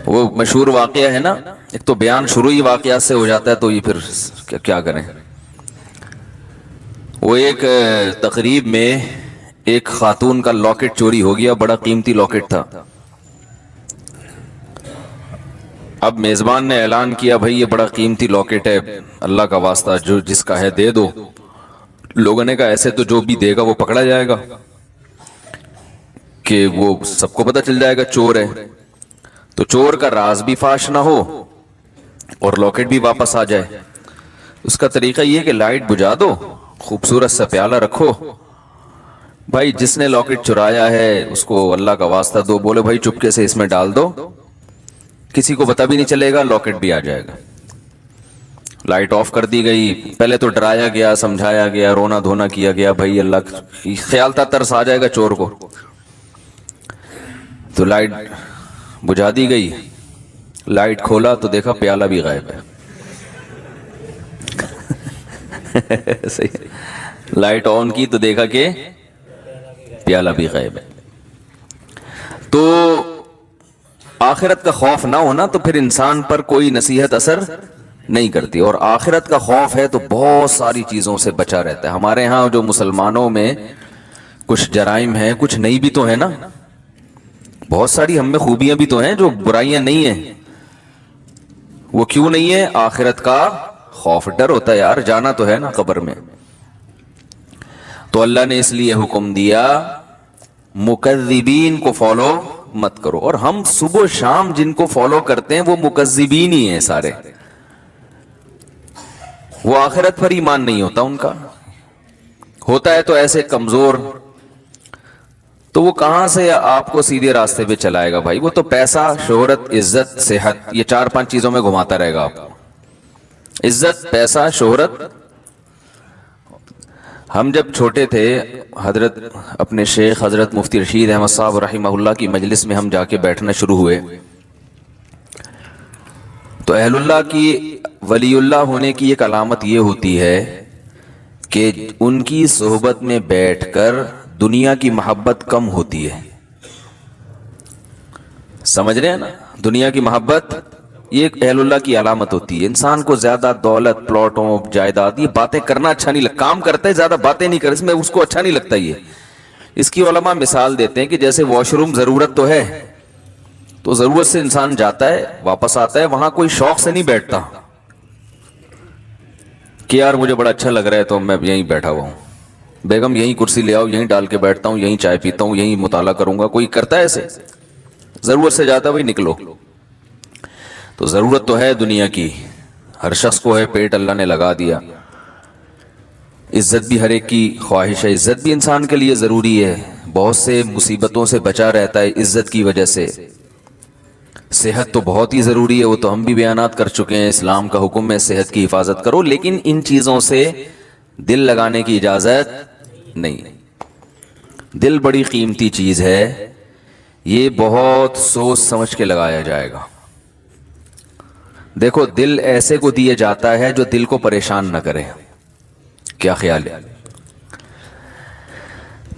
وہ مشہور واقعہ ہے نا، ایک تو بیان شروع ہی واقعات سے ہو جاتا ہے تو یہ پھر کیا کریں. وہ ایک تقریب میں ایک خاتون کا لاکٹ چوری ہو گیا، بڑا قیمتی لاکٹ تھا. اب میزبان نے اعلان کیا بھائی یہ بڑا قیمتی لاکٹ ہے، اللہ کا واسطہ جو جس کا ہے دے دو. لوگوں نے کہا ایسے تو جو بھی دے گا وہ پکڑا جائے گا، کہ وہ سب کو پتہ چل جائے گا چور ہے. تو چور کا راز بھی فاش نہ ہو اور لاکٹ بھی واپس آ جائے. اس کا طریقہ یہ کہ لائٹ بجھا دو، خوبصورت سا پیالہ رکھو، بھائی جس نے لاکٹ چرایا ہے اس کو اللہ کا واسطہ دو، بولے بھائی چپکے سے اس میں ڈال دو، کسی کو پتہ بھی نہیں چلے گا، لاکٹ بھی آ جائے گا. لائٹ آف کر دی گئی. پہلے تو ڈرایا گیا, سمجھایا گیا, رونا دھونا کیا گیا, بھائی اللہ خیال تھا ترس آ جائے گا چور کو. تو لائٹ بجھا دی گئی. لائٹ کھولا تو دیکھا پیالہ بھی غائب ہے. صحیح. لائٹ آن کی تو دیکھا کہ پیالہ بھی غائب ہے. تو آخرت کا خوف نہ ہونا تو پھر انسان پر کوئی نصیحت اثر نہیں کرتی. اور آخرت کا خوف ہے تو بہت ساری چیزوں سے بچا رہتا ہے. ہمارے ہاں جو مسلمانوں میں کچھ جرائم ہیں, کچھ نہیں بھی تو ہیں نا, بہت ساری ہم میں خوبیاں بھی تو ہیں, جو برائیاں نہیں ہیں. وہ کیوں نہیں ہے؟ آخرت کا خوف. ڈر ہوتا ہے یار, جانا تو ہے نا قبر میں. تو اللہ نے اس لیے حکم دیا مکذبین کو فالو مت کرو. اور ہم صبح و شام جن کو فالو کرتے ہیں وہ مکذبین ہی ہیں سارے. وہ آخرت پر ایمان نہیں ہوتا ان کا, ہوتا ہے تو ایسے کمزور. تو وہ کہاں سے آپ کو سیدھے راستے پہ چلائے گا بھائی؟ وہ تو پیسہ, شہرت, عزت, صحت, یہ 4-5 چیزوں میں گھماتا رہے گا آپ کو. عزت, پیسہ, شہرت. ہم جب چھوٹے تھے, حضرت اپنے شیخ حضرت مفتی رشید احمد صاحب رحمہ اللہ کی مجلس میں ہم جا کے بیٹھنا شروع ہوئے, تو اہل اللہ کی, ولی اللہ ہونے کی ایک علامت یہ ہوتی ہے کہ ان کی صحبت میں بیٹھ کر دنیا کی محبت کم ہوتی ہے. سمجھ رہے ہیں نا؟ دنیا کی محبت یہ ایک اہل اللہ کی علامت ہوتی ہے. انسان کو زیادہ دولت, پلاٹوں, جائیداد, یہ باتیں کرنا اچھا نہیں لگتا. کام کرتا ہے, زیادہ باتیں نہیں کرتا, اس میں اس کو اچھا نہیں لگتا. یہ اس کی علماء مثال دیتے ہیں کہ جیسے واش روم ضرورت تو ہے, تو ضرورت سے انسان جاتا ہے, واپس آتا ہے, وہاں کوئی شوق سے نہیں بیٹھتا کہ یار مجھے بڑا اچھا لگ رہا ہے تو میں یہیں بیٹھا ہوا ہوں, بیگم یہیں کرسی لے آؤ, یہیں ڈال کے بیٹھتا ہوں, یہیں چائے پیتا ہوں, یہیں مطالعہ کروں گا. کوئی کرتا ہے ایسے؟ ضرورت سے جاتا ہے, بھائی نکلو. تو ضرورت تو ہے دنیا کی, ہر شخص کو ہے, پیٹ اللہ نے لگا دیا. عزت بھی ہر ایک کی خواہش ہے, عزت بھی انسان کے لیے ضروری ہے, بہت سے مصیبتوں سے بچا رہتا ہے عزت کی وجہ سے. صحت تو بہت ہی ضروری ہے, وہ تو ہم بھی بیانات کر چکے ہیں, اسلام کا حکم ہے صحت کی حفاظت کرو. لیکن ان چیزوں سے دل لگانے کی اجازت نہیں. دل بڑی قیمتی چیز ہے, یہ بہت سوچ سمجھ کے لگایا جائے گا. دیکھو دل ایسے کو دیا جاتا ہے جو دل کو پریشان نہ کرے. کیا خیال ہے؟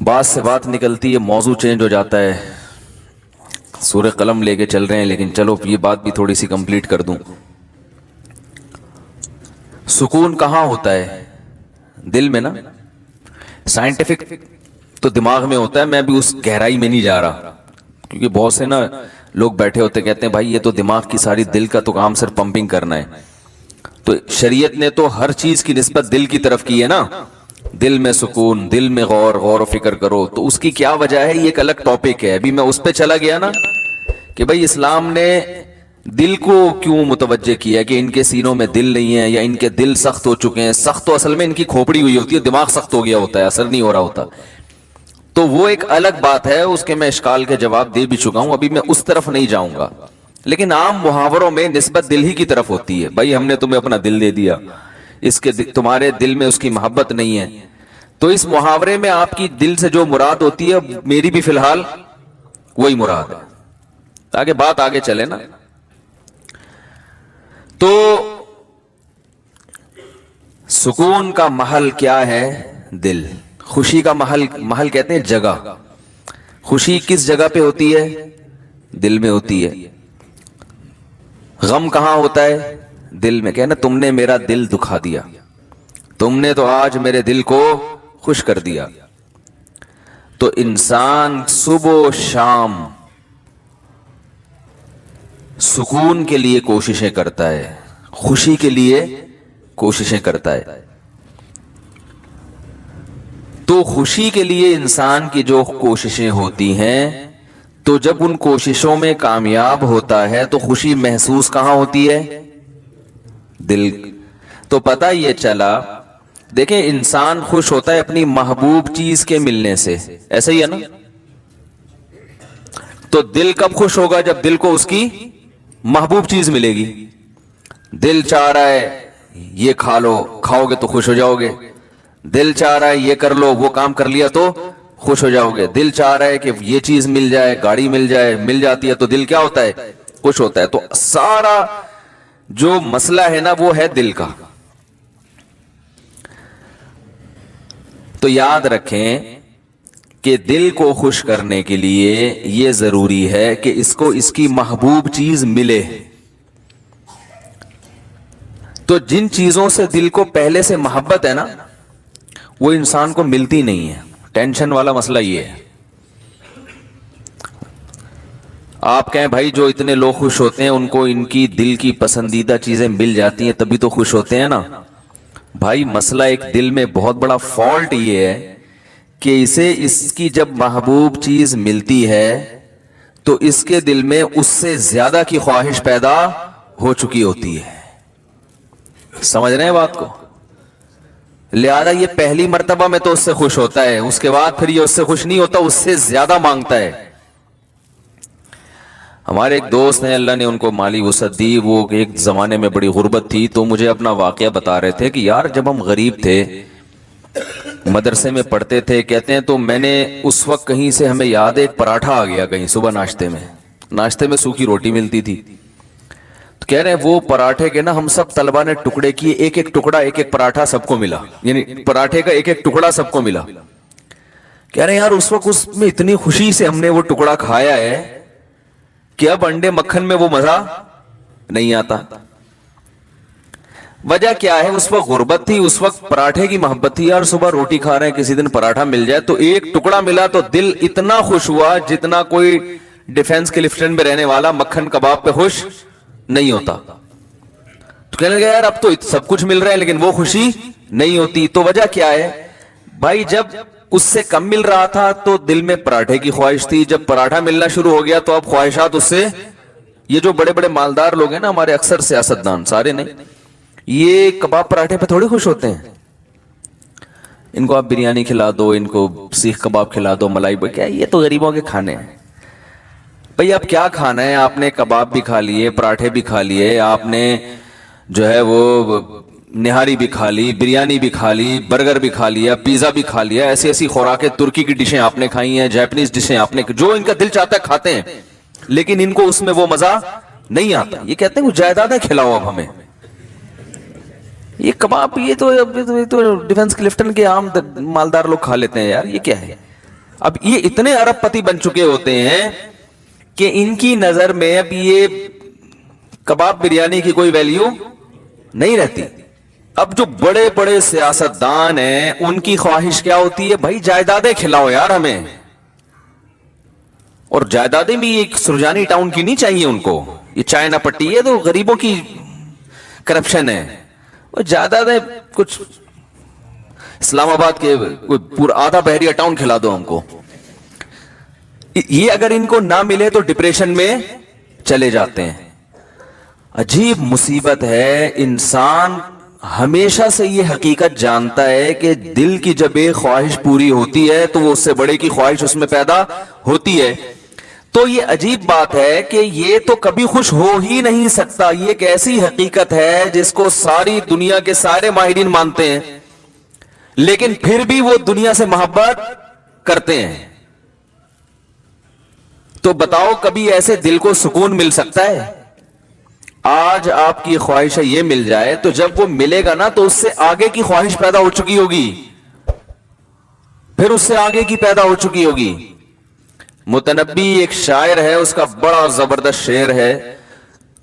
بات سے بات نکلتی ہے, موضوع چینج ہو جاتا ہے. سورہ قلم لے کے چل رہے ہیں, لیکن چلو یہ بات بھی تھوڑی سی کمپلیٹ کر دوں. سکون کہاں ہوتا ہے؟ دل میں نا. سائنٹیفک تو دماغ میں ہوتا ہے, میں بھی اس گہرائی میں نہیں جا رہا, کیونکہ بہت سے نا لوگ بیٹھے ہوتے کہتے ہیں بھائی یہ تو دماغ کی ساری, دل کا تو کام صرف پمپنگ کرنا ہے. تو شریعت نے تو ہر چیز کی نسبت دل کی طرف کی ہے نا. دل میں سکون, دل میں غور و فکر کرو. تو اس کی کیا وجہ ہے, یہ ایک الگ ٹاپک ہے. ابھی میں اس پہ چلا گیا نا کہ بھائی اسلام نے دل کو کیوں متوجہ کیا کہ ان کے سینوں میں دل نہیں ہے, یا ان کے دل سخت ہو چکے ہیں. سخت تو اصل میں ان کی کھوپڑی ہوئی ہوتی ہے, دماغ سخت ہو گیا ہوتا ہے, اثر نہیں ہو رہا ہوتا. تو وہ ایک الگ بات ہے, اس کے میں اشکال کے جواب دے بھی چکا ہوں, ابھی میں اس طرف نہیں جاؤں گا. لیکن عام محاوروں میں نسبت دل ہی کی طرف ہوتی ہے. بھائی ہم نے تمہیں اپنا دل دے دیا, اس کے تمہارے دل میں اس کی محبت نہیں ہے. تو اس محاورے میں آپ کی دل سے جو مراد ہوتی ہے, میری بھی فی الحال وہی مراد ہے, تاکہ بات آگے چلے نا. تو سکون کا محل کیا ہے؟ دل. خوشی کا محل کہتے ہیں جگہ. خوشی کس جگہ پہ ہوتی ہے؟ دل میں ہوتی ہے. غم کہاں ہوتا ہے؟ دل میں. کہنا تم نے میرا دل دکھا دیا, تم نے تو آج میرے دل کو خوش کر دیا. تو انسان صبح و شام سکون کے لیے کوششیں کرتا ہے, خوشی کے لیے کوششیں کرتا ہے. تو خوشی کے لیے انسان کی جو کوششیں ہوتی ہیں, تو جب ان کوششوں میں کامیاب ہوتا ہے تو خوشی محسوس کہاں ہوتی ہے؟ دل. تو پتہ یہ چلا, دیکھیں انسان خوش ہوتا ہے اپنی محبوب چیز کے ملنے سے, ایسا ہی ہے نا. تو دل کب خوش ہوگا؟ جب دل کو اس کی محبوب چیز ملے گی. دل چاہ رہا ہے یہ کھا لو, کھاؤ گے تو خوش ہو جاؤ گے. دل چاہ رہا ہے یہ کر لو, وہ کام کر لیا تو خوش ہو جاؤ گے. دل چاہ رہا ہے کہ یہ چیز مل جائے, گاڑی مل جائے, مل جاتی ہے تو دل کیا ہوتا ہے, خوش ہوتا ہے. تو سارا جو مسئلہ ہے نا وہ ہے دل کا. تو یاد رکھیں کہ دل کو خوش کرنے کے لیے یہ ضروری ہے کہ اس کو اس کی محبوب چیز ملے. تو جن چیزوں سے دل کو پہلے سے محبت ہے نا وہ انسان کو ملتی نہیں ہے. ٹینشن والا مسئلہ یہ ہے. آپ کہیں بھائی جو اتنے لوگ خوش ہوتے ہیں ان کو ان کی دل کی پسندیدہ چیزیں مل جاتی ہیں تبھی تو خوش ہوتے ہیں نا. بھائی مسئلہ ایک دل میں بہت بڑا فالٹ یہ ہے کہ اسے اس کی جب محبوب چیز ملتی ہے تو اس کے دل میں اس سے زیادہ کی خواہش پیدا ہو چکی ہوتی ہے. سمجھ رہے ہیں بات کو؟ لہذا یہ پہلی مرتبہ میں تو اس سے خوش ہوتا ہے, اس کے بعد پھر یہ اس سے خوش نہیں ہوتا, اس سے زیادہ مانگتا ہے. ہمارے ایک دوست ہیں, اللہ نے ان کو مالی وسعت دی, وہ ایک زمانے میں بڑی غربت تھی, تو مجھے اپنا واقعہ بتا رہے تھے کہ یار جب ہم غریب تھے مدرسے میں پڑھتے تھے, کہتے ہیں تو میں نے اس وقت کہیں سے ہمیں یاد ہے ایک پراٹھا آ گیا کہیں صبح ناشتے میں سوکھی روٹی ملتی تھی, تو کہہ رہے ہیں وہ پراٹھے کے نا ہم سب طلبہ نے ٹکڑے کیے, ایک ایک ٹکڑا ایک ایک پراٹھا سب کو ملا, یعنی پراٹھے کا ایک ایک ٹکڑا سب کو ملا. کہہ رہے ہیں یار اس وقت اس میں اتنی خوشی سے ہم نے وہ ٹکڑا کھایا ہے کہ اب انڈے مکھن میں وہ مزہ نہیں آتا. وجہ کیا ہے؟ اس وقت غربت تھی, اس وقت پراٹھے کی محبت تھی. یار صبح روٹی کھا رہے ہیں, کسی دن پراٹھا مل جائے تو ایک ٹکڑا ملا تو دل اتنا خوش ہوا جتنا کوئی ڈیفنس کلفٹن میں رہنے والا مکھن کباب پہ خوش نہیں ہوتا. تو کہنے لگا یار اب تو سب کچھ مل رہا ہے لیکن وہ خوشی نہیں ہوتی. تو وجہ کیا ہے بھائی؟ جب اس سے کم مل رہا تھا تو دل میں پراٹھے کی خواہش تھی, جب پراٹھا ملنا شروع ہو گیا تو اب خواہشات اس سے. یہ جو بڑے بڑے مالدار لوگ ہیں نا ہمارے, اکثر سیاستدان, سارے نہیں, یہ کباب پراٹھے پہ تھوڑی خوش ہوتے ہیں. ان کو آپ بریانی کھلا دو, ان کو سیخ کباب کھلا دو, ملائی کیا, یہ تو غریبوں کے کھانے ہیں. بھئی اب کیا کھانا ہے؟ آپ نے کباب بھی کھا لیے, پراٹھے بھی کھا لیے, آپ نے جو ہے وہ نہاری بھی کھا لی, بریانی بھی کھا لی, برگر بھی کھا لیا, پیزا بھی کھا لیا, ایسی ایسی خوراکیں, ترکی کی ڈشیں آپ نے کھائی ہیں, جاپنیز ڈشیں آپ نے, جو ان کا دل چاہتا ہے کھاتے ہیں, لیکن ان کو اس میں وہ مزہ نہیں آتا. یہ کہتے ہیں وہ جائیدادیں کھلاؤ اب ہمیں. یہ کباب یہ تو ڈیفنس کلفٹن کے عام مالدار لوگ کھا لیتے ہیں. یار یہ کیا ہے؟ اب یہ اتنے ارب پتی بن چکے ہوتے ہیں کہ ان کی نظر میں اب یہ کباب بریانی کی کوئی ویلیو نہیں رہتی. اب جو بڑے بڑے سیاستدان ہیں ان کی خواہش کیا ہوتی ہے؟ بھائی جائیدادیں کھلاؤ یار ہمیں. اور جائیدادیں بھی ایک سرجانی ٹاؤن کی نہیں چاہیے ان کو, یہ چائنا پٹی ہے تو غریبوں کی کرپشن ہے. وہ جائیدادیں کچھ اسلام آباد کے پورا آدھا بحریہ ٹاؤن کھلا دو ہم کو. یہ اگر ان کو نہ ملے تو ڈپریشن میں چلے جاتے ہیں. عجیب مصیبت ہے. انسان ہمیشہ سے یہ حقیقت جانتا ہے کہ دل کی جب ایک خواہش پوری ہوتی ہے تو وہ اس سے بڑے کی خواہش اس میں پیدا ہوتی ہے. تو یہ عجیب بات ہے کہ یہ تو کبھی خوش ہو ہی نہیں سکتا. یہ ایک ایسی حقیقت ہے جس کو ساری دنیا کے سارے ماہرین مانتے ہیں, لیکن پھر بھی وہ دنیا سے محبت کرتے ہیں. تو بتاؤ کبھی ایسے دل کو سکون مل سکتا ہے؟ آج آپ کی خواہش ہے یہ مل جائے, تو جب وہ ملے گا نا تو اس سے آگے کی خواہش پیدا ہو چکی ہوگی, پھر اس سے آگے کی پیدا ہو چکی ہوگی. متنبی ایک شاعر ہے, اس کا بڑا زبردست شعر ہے,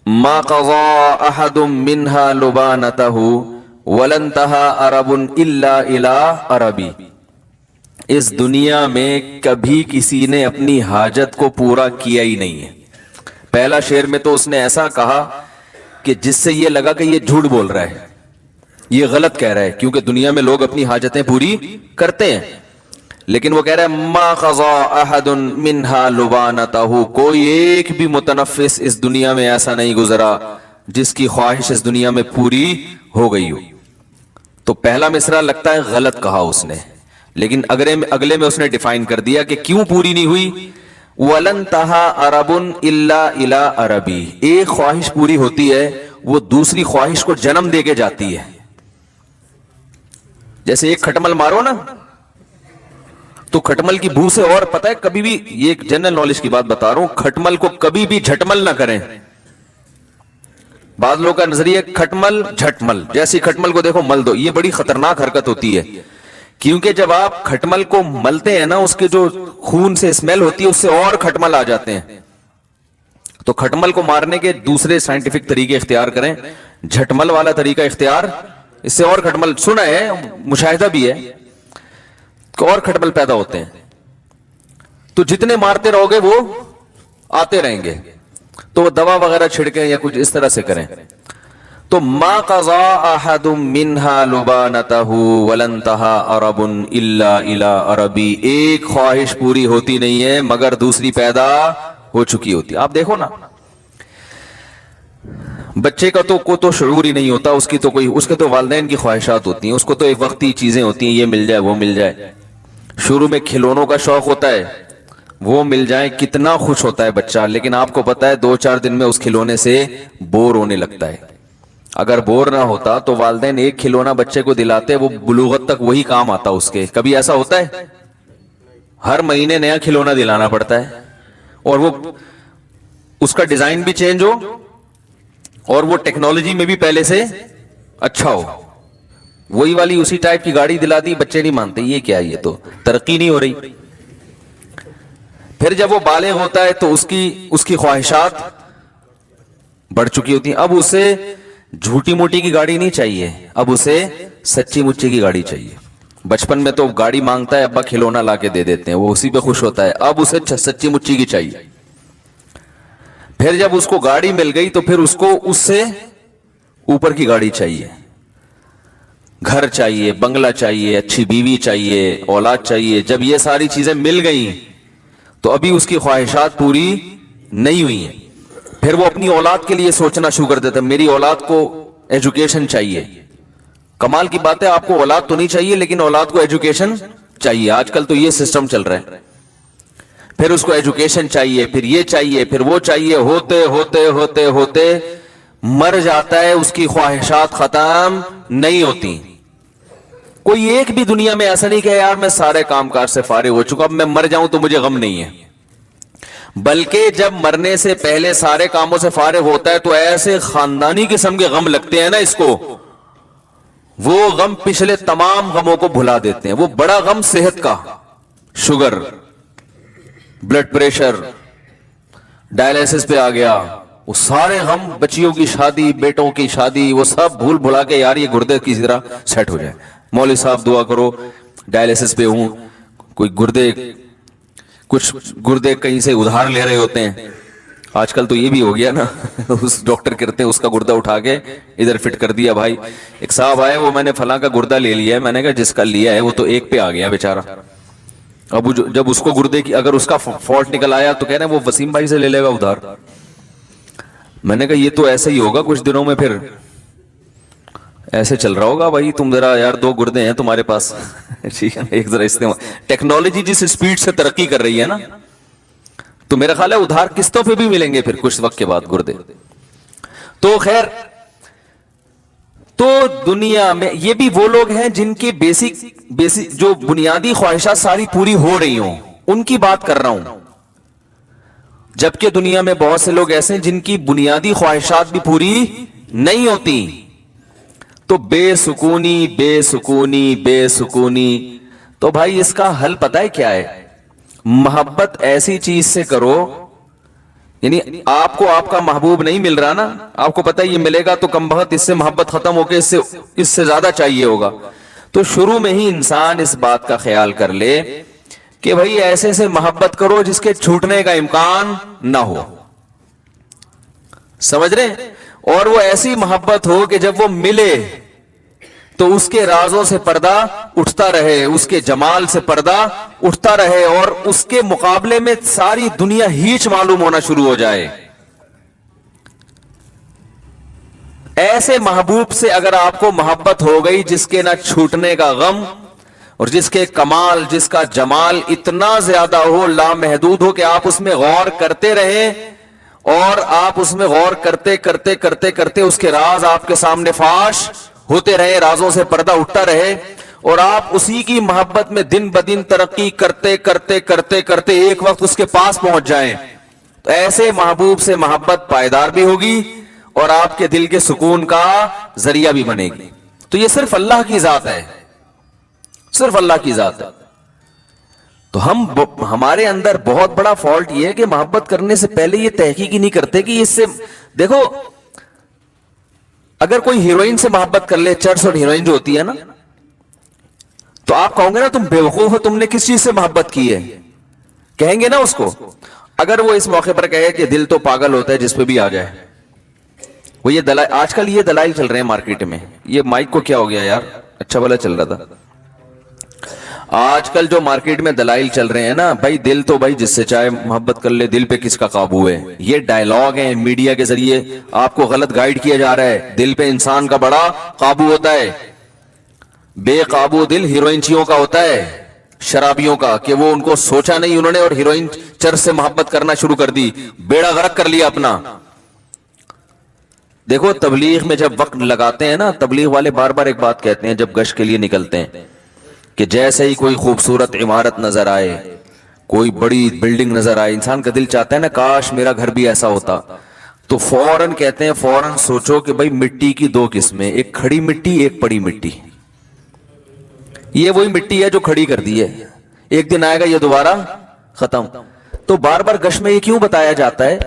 ما قضا احد منها لبانته ولن تها عرب الا الى عربی. اس دنیا میں کبھی کسی نے اپنی حاجت کو پورا کیا ہی نہیں ہے. پہلا شعر میں تو اس نے ایسا کہا کہ جس سے یہ لگا کہ یہ جھوٹ بول رہا ہے, یہ غلط کہہ رہا ہے, کیونکہ دنیا میں لوگ اپنی حاجتیں پوری کرتے ہیں. لیکن وہ کہہ رہا ہے ما قضا احد منها لبانته, کوئی ایک بھی متنفس اس دنیا میں ایسا نہیں گزرا جس کی خواہش اس دنیا میں پوری ہو گئی ہو. تو پہلا مصرع لگتا ہے غلط کہا اس نے, لیکن اگلے میں اس نے ڈیفائن کر دیا کہ کیوں پوری نہیں ہوئی. وَلَن تَهَا عَرَبٌ إِلَّا إِلَىٰ عَرَبِي, ایک خواہش پوری ہوتی ہے وہ دوسری خواہش کو جنم دے کے جاتی ہے. جیسے ایک کھٹمل مارو نا تو کھٹمل کی بو سے، اور پتہ ہے کبھی بھی، یہ ایک جنرل نالج کی بات بتا رہا ہوں، کھٹمل کو کبھی بھی جھٹمل نہ کریں. بعض لوگوں کا نظریہ کھٹمل جھٹمل، جیسی کھٹمل کو دیکھو مل دو، یہ بڑی خطرناک حرکت ہوتی ہے. کیونکہ جب آپ کھٹمل کو ملتے ہیں نا، اس کے جو خون سے اسمیل ہوتی ہے اس سے اور کھٹمل آ جاتے ہیں. تو کھٹمل کو مارنے کے دوسرے سائنٹیفک طریقے اختیار کریں، جھٹمل والا طریقہ اختیار، اس سے اور کھٹمل، سنا ہے مشاہدہ بھی ہے کہ اور کھٹمل پیدا ہوتے ہیں. تو جتنے مارتے رہو گے وہ آتے رہیں گے. تو وہ دوا وغیرہ چھڑکیں یا کچھ اس طرح سے کریں. تو ما قضا احد منها لبانته ولنتها عرب الا الى عربی، ایک خواہش پوری ہوتی نہیں ہے مگر دوسری پیدا ہو چکی ہوتی. آپ دیکھو نا، بچے کا تو شعور ہی نہیں ہوتا، اس کے تو والدین کی خواہشات ہوتی ہیں، اس کو تو ایک وقتی چیزیں ہوتی ہیں، یہ مل جائے وہ مل جائے. شروع میں کھلونوں کا شوق ہوتا ہے، وہ مل جائیں کتنا خوش ہوتا ہے بچہ، لیکن آپ کو پتا ہے 2-4 دن میں اس کھلونے سے بور ہونے لگتا ہے. اگر بور نہ ہوتا تو والدین ایک کھلونا بچے کو دلاتے، وہ بلوغت تک وہی کام آتا اس کے. کبھی ایسا ہوتا ہے؟ ہر مہینے نیا کھلونا دلانا پڑتا ہے، اور وہ اس کا ڈیزائن بھی چینج ہو اور وہ ٹیکنالوجی میں بھی پہلے سے اچھا ہو. وہی والی اسی ٹائپ کی گاڑی دلا دی، بچے نہیں مانتے، یہ کیا، یہ تو ترقی نہیں ہو رہی. پھر جب وہ بالغ ہوتا ہے تو اس کی خواہشات بڑھ چکی ہوتی ہیں. اب اسے جھوٹی موٹی کی گاڑی نہیں چاہیے، اب اسے سچی مچی کی گاڑی چاہیے. بچپن میں تو گاڑی مانگتا ہے، ابا کھلونا لا کے دے دیتے ہیں، وہ اسی پہ خوش ہوتا ہے. اب اسے سچی مچی کی چاہیے. پھر جب اس کو گاڑی مل گئی تو پھر اس کو اس سے اوپر کی گاڑی چاہیے، گھر چاہیے، بنگلہ چاہیے، اچھی بیوی چاہیے، اولاد چاہیے. جب یہ ساری چیزیں مل گئیں تو ابھی اس کی خواہشات پوری نہیں ہوئی ہیں. پھر وہ اپنی اولاد کے لیے سوچنا شروع کر دیتا ہے، میری اولاد کو ایجوکیشن چاہیے. کمال کی بات ہے، آپ کو اولاد تو نہیں چاہیے لیکن اولاد کو ایجوکیشن چاہیے. آج کل تو یہ سسٹم چل رہا ہے. پھر اس کو ایجوکیشن چاہیے، پھر یہ چاہیے، پھر وہ چاہیے، ہوتے ہوتے ہوتے ہوتے مر جاتا ہے. اس کی خواہشات ختم نہیں ہوتی. کوئی ایک بھی دنیا میں ایسا نہیں کہ یار میں سارے کام کاج سے فارغ ہو چکا، اب میں مر جاؤں تو مجھے غم نہیں ہے. بلکہ جب مرنے سے پہلے سارے کاموں سے فارغ ہوتا ہے تو ایسے خاندانی قسم کے غم لگتے ہیں نا اس کو، وہ غم پچھلے تمام غموں کو بھلا دیتے ہیں. وہ بڑا غم صحت کا، شوگر، بلڈ پریشر، ڈائلیسس پہ آ گیا، وہ سارے غم، بچیوں کی شادی، بیٹوں کی شادی، وہ سب بھول بھلا کے یار یہ گردے کی طرح سیٹ ہو جائے. مولوی صاحب دعا کرو، ڈائلیسس پہ ہوں، کوئی کچھ گردے کہیں سے ادھار لے رہے ہوتے ہیں. آج کل تو یہ بھی ہو گیا نا، اس ڈاکٹر کرتے ہیں اس کا گردہ اٹھا کے ادھر فٹ کر دیا. بھائی ایک صاحب آئے، وہ میں نے فلاں کا گردہ لے لیا ہے. میں نے کہا جس کا لیا ہے وہ تو ایک پہ آ گیا بیچارہ. اب جب اس کو گردے کی اگر اس کا فالٹ نکل آیا تو کہہ رہے ہیں وہ وسیم بھائی سے لے لے گا ادھار. میں نے کہا یہ تو ایسا ہی ہوگا کچھ دنوں میں، پھر ایسے چل رہا ہوگا. بھائی تم ذرا یار 2 گردے ہیں تمہارے پاس، ٹھیک ہے، ایک ذرا استعمال. ٹیکنالوجی جس سپیڈ سے ترقی کر رہی ہے نا، تو میرا خیال ہے ادھار قسطوں پہ بھی ملیں گے پھر کچھ وقت کے بعد گردے. تو خیر، تو دنیا میں یہ بھی وہ لوگ ہیں جن کی بیسک جو بنیادی خواہشات ساری پوری ہو رہی ہوں، ان کی بات کر رہا ہوں. جبکہ دنیا میں بہت سے لوگ ایسے ہیں جن کی بنیادی خواہشات بھی پوری نہیں ہوتی. تو بے سکونی بے سکونی بے سکونی. تو بھائی اس کا حل پتہ ہے کیا ہے؟ محبت ایسی چیز سے کرو، یعنی آپ کو آپ کا محبوب نہیں مل رہا نا، آپ کو پتہ یہ ملے گا تو کم بخت اس سے محبت ختم ہو کے اس سے زیادہ چاہیے ہوگا. تو شروع میں ہی انسان اس بات کا خیال کر لے کہ بھائی ایسے سے محبت کرو جس کے چھوٹنے کا امکان نہ ہو. سمجھ رہے ہیں؟ اور وہ ایسی محبت ہو کہ جب وہ ملے تو اس کے رازوں سے پردہ اٹھتا رہے، اس کے جمال سے پردہ اٹھتا رہے، اور اس کے مقابلے میں ساری دنیا ہیچ معلوم ہونا شروع ہو جائے. ایسے محبوب سے اگر آپ کو محبت ہو گئی جس کے نہ چھوٹنے کا غم، اور جس کے کمال، جس کا جمال اتنا زیادہ ہو، لامحدود ہو، کہ آپ اس میں غور کرتے رہیں اور آپ اس میں غور کرتے کرتے کرتے کرتے اس کے راز آپ کے سامنے فاش ہوتے رہے, رازوں سے پردہ اٹھتا رہے, اور آپ اسی کی محبت میں دن بدن ترقی کرتے کرتے کرتے کرتے ایک وقت اس کے پاس پہنچ جائیں, تو ایسے محبوب سے محبت پائیدار بھی ہوگی اور آپ کے دل کے سکون کا ذریعہ بھی بنے گی. تو یہ صرف اللہ کی ذات ہے, صرف اللہ کی ذات ہے. تو ہمارے اندر بہت بڑا فالٹ یہ ہے کہ محبت کرنے سے پہلے یہ تحقیق ہی نہیں کرتے کہ اس سے, دیکھو اگر کوئی ہیروئن سے محبت کر لے, چرس اور ہیروئن جو ہوتی ہے نا, تو آپ کہو گے نا تم بے وقوف ہو, تم نے کس چیز سے محبت کی ہے, کہیں گے نا اس کو. اگر وہ اس موقع پر کہے کہ دل تو پاگل ہوتا ہے جس پہ بھی آ جائے, وہ یہ دلائل, آج کل یہ دلائل چل رہے ہیں مارکیٹ میں. یہ مائک کو کیا ہو گیا یار, اچھا بھلا چل رہا تھا. آج کل جو مارکیٹ میں دلائل چل رہے ہیں نا, بھائی دل تو بھائی جس سے چاہے محبت کر لے, دل پہ کس کا قابو ہے. یہ ڈائلاگ ہیں میڈیا کے ذریعے آپ کو غلط گائیڈ کیا جا رہا ہے. دل پہ انسان کا بڑا قابو ہوتا ہے, بے قابو دل ہیروئنچیوں کا ہوتا ہے, شرابیوں کا, کہ وہ ان کو سوچا نہیں انہوں نے اور ہیروئن چرس سے محبت کرنا شروع کر دی, بیڑا غرق کر لیا اپنا. دیکھو تبلیغ میں جب وقت لگاتے ہیں نا, تبلیغ والے بار بار ایک بات کہتے ہیں جب گشت کے لیے نکلتے ہیں, کہ جیسے ہی کوئی خوبصورت عمارت نظر آئے, کوئی بڑی بلڈنگ نظر آئے, انسان کا دل چاہتا ہے نا کاش میرا گھر بھی ایسا ہوتا, تو فوراً کہتے ہیں فوراً سوچو کہ بھائی مٹی کی دو قسمیں, ایک کھڑی مٹی ایک پڑی مٹی. یہ وہی مٹی ہے جو کھڑی کر دی ہے, ایک دن آئے گا یہ دوبارہ ختم. تو بار بار گشت میں یہ کیوں بتایا جاتا ہے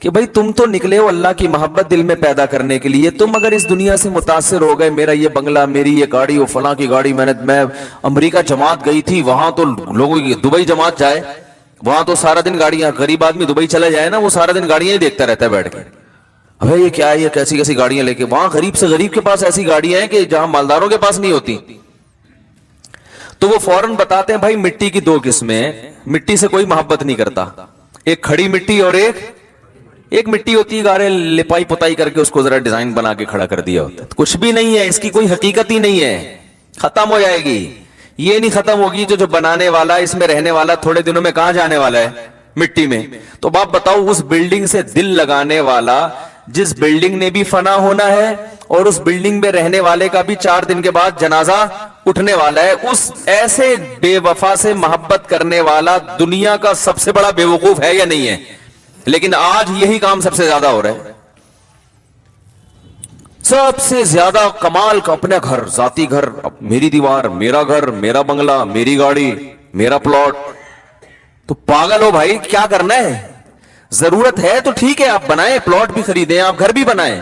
کہ بھائی تم تو نکلے ہو اللہ کی محبت دل میں پیدا کرنے کے لیے. تم اگر اس دنیا سے متاثر ہو گئے, میرا یہ بنگلہ, میری یہ گاڑی, وہ فلاں کی گاڑی, میں امریکہ جماعت گئی تھی, وہاں تو لوگوں کی, دبئی جماعت جائے وہاں تو سارا دن گاڑیاں, غریب آدمی دبئی چلا جائے نا, وہ سارا دن گاڑیاں ہی دیکھتا رہتا ہے بیٹھ کے. ابھی یہ کیا ہے, یہ کیسی کیسی گاڑیاں لے کے, وہاں غریب سے غریب کے پاس ایسی گاڑیاں ہیں کہ جہاں مالداروں کے پاس نہیں ہوتی. تو وہ فوراً بتاتے ہیں بھائی مٹی کی دو قسمیں, مٹی سے کوئی محبت نہیں کرتا, ایک کھڑی مٹی اور ایک مٹی ہوتی ہے گارے لپائی پتائی کر کے اس کو ذرا ڈیزائن بنا کے کھڑا کر دیا ہوتا ہے. کچھ بھی نہیں ہے, اس کی کوئی حقیقت ہی نہیں ہے, ختم ہو جائے گی. یہ نہیں ختم ہوگی جو بنانے والا, اس میں رہنے والا تھوڑے دنوں میں کہاں جانے والا ہے, مٹی میں. تو آپ بتاؤ اس بلڈنگ سے دل لگانے والا, جس بلڈنگ نے بھی فنا ہونا ہے اور اس بلڈنگ میں رہنے والے کا بھی 4 دن کے بعد جنازہ اٹھنے والا ہے, اس ایسے بے وفا سے محبت کرنے والا دنیا کا سب سے بڑا بے وقوف ہے یا نہیں ہے؟ لیکن آج یہی کام سب سے زیادہ ہو رہا ہے. سب سے زیادہ کمال کا اپنے گھر, ذاتی گھر, میری دیوار, میرا گھر, میرا بنگلہ, میری گاڑی, میرا پلاٹ. تو پاگل ہو بھائی, کیا کرنا ہے؟ ضرورت ہے تو ٹھیک ہے آپ بنائیں, پلاٹ بھی خریدیں, آپ گھر بھی بنائیں.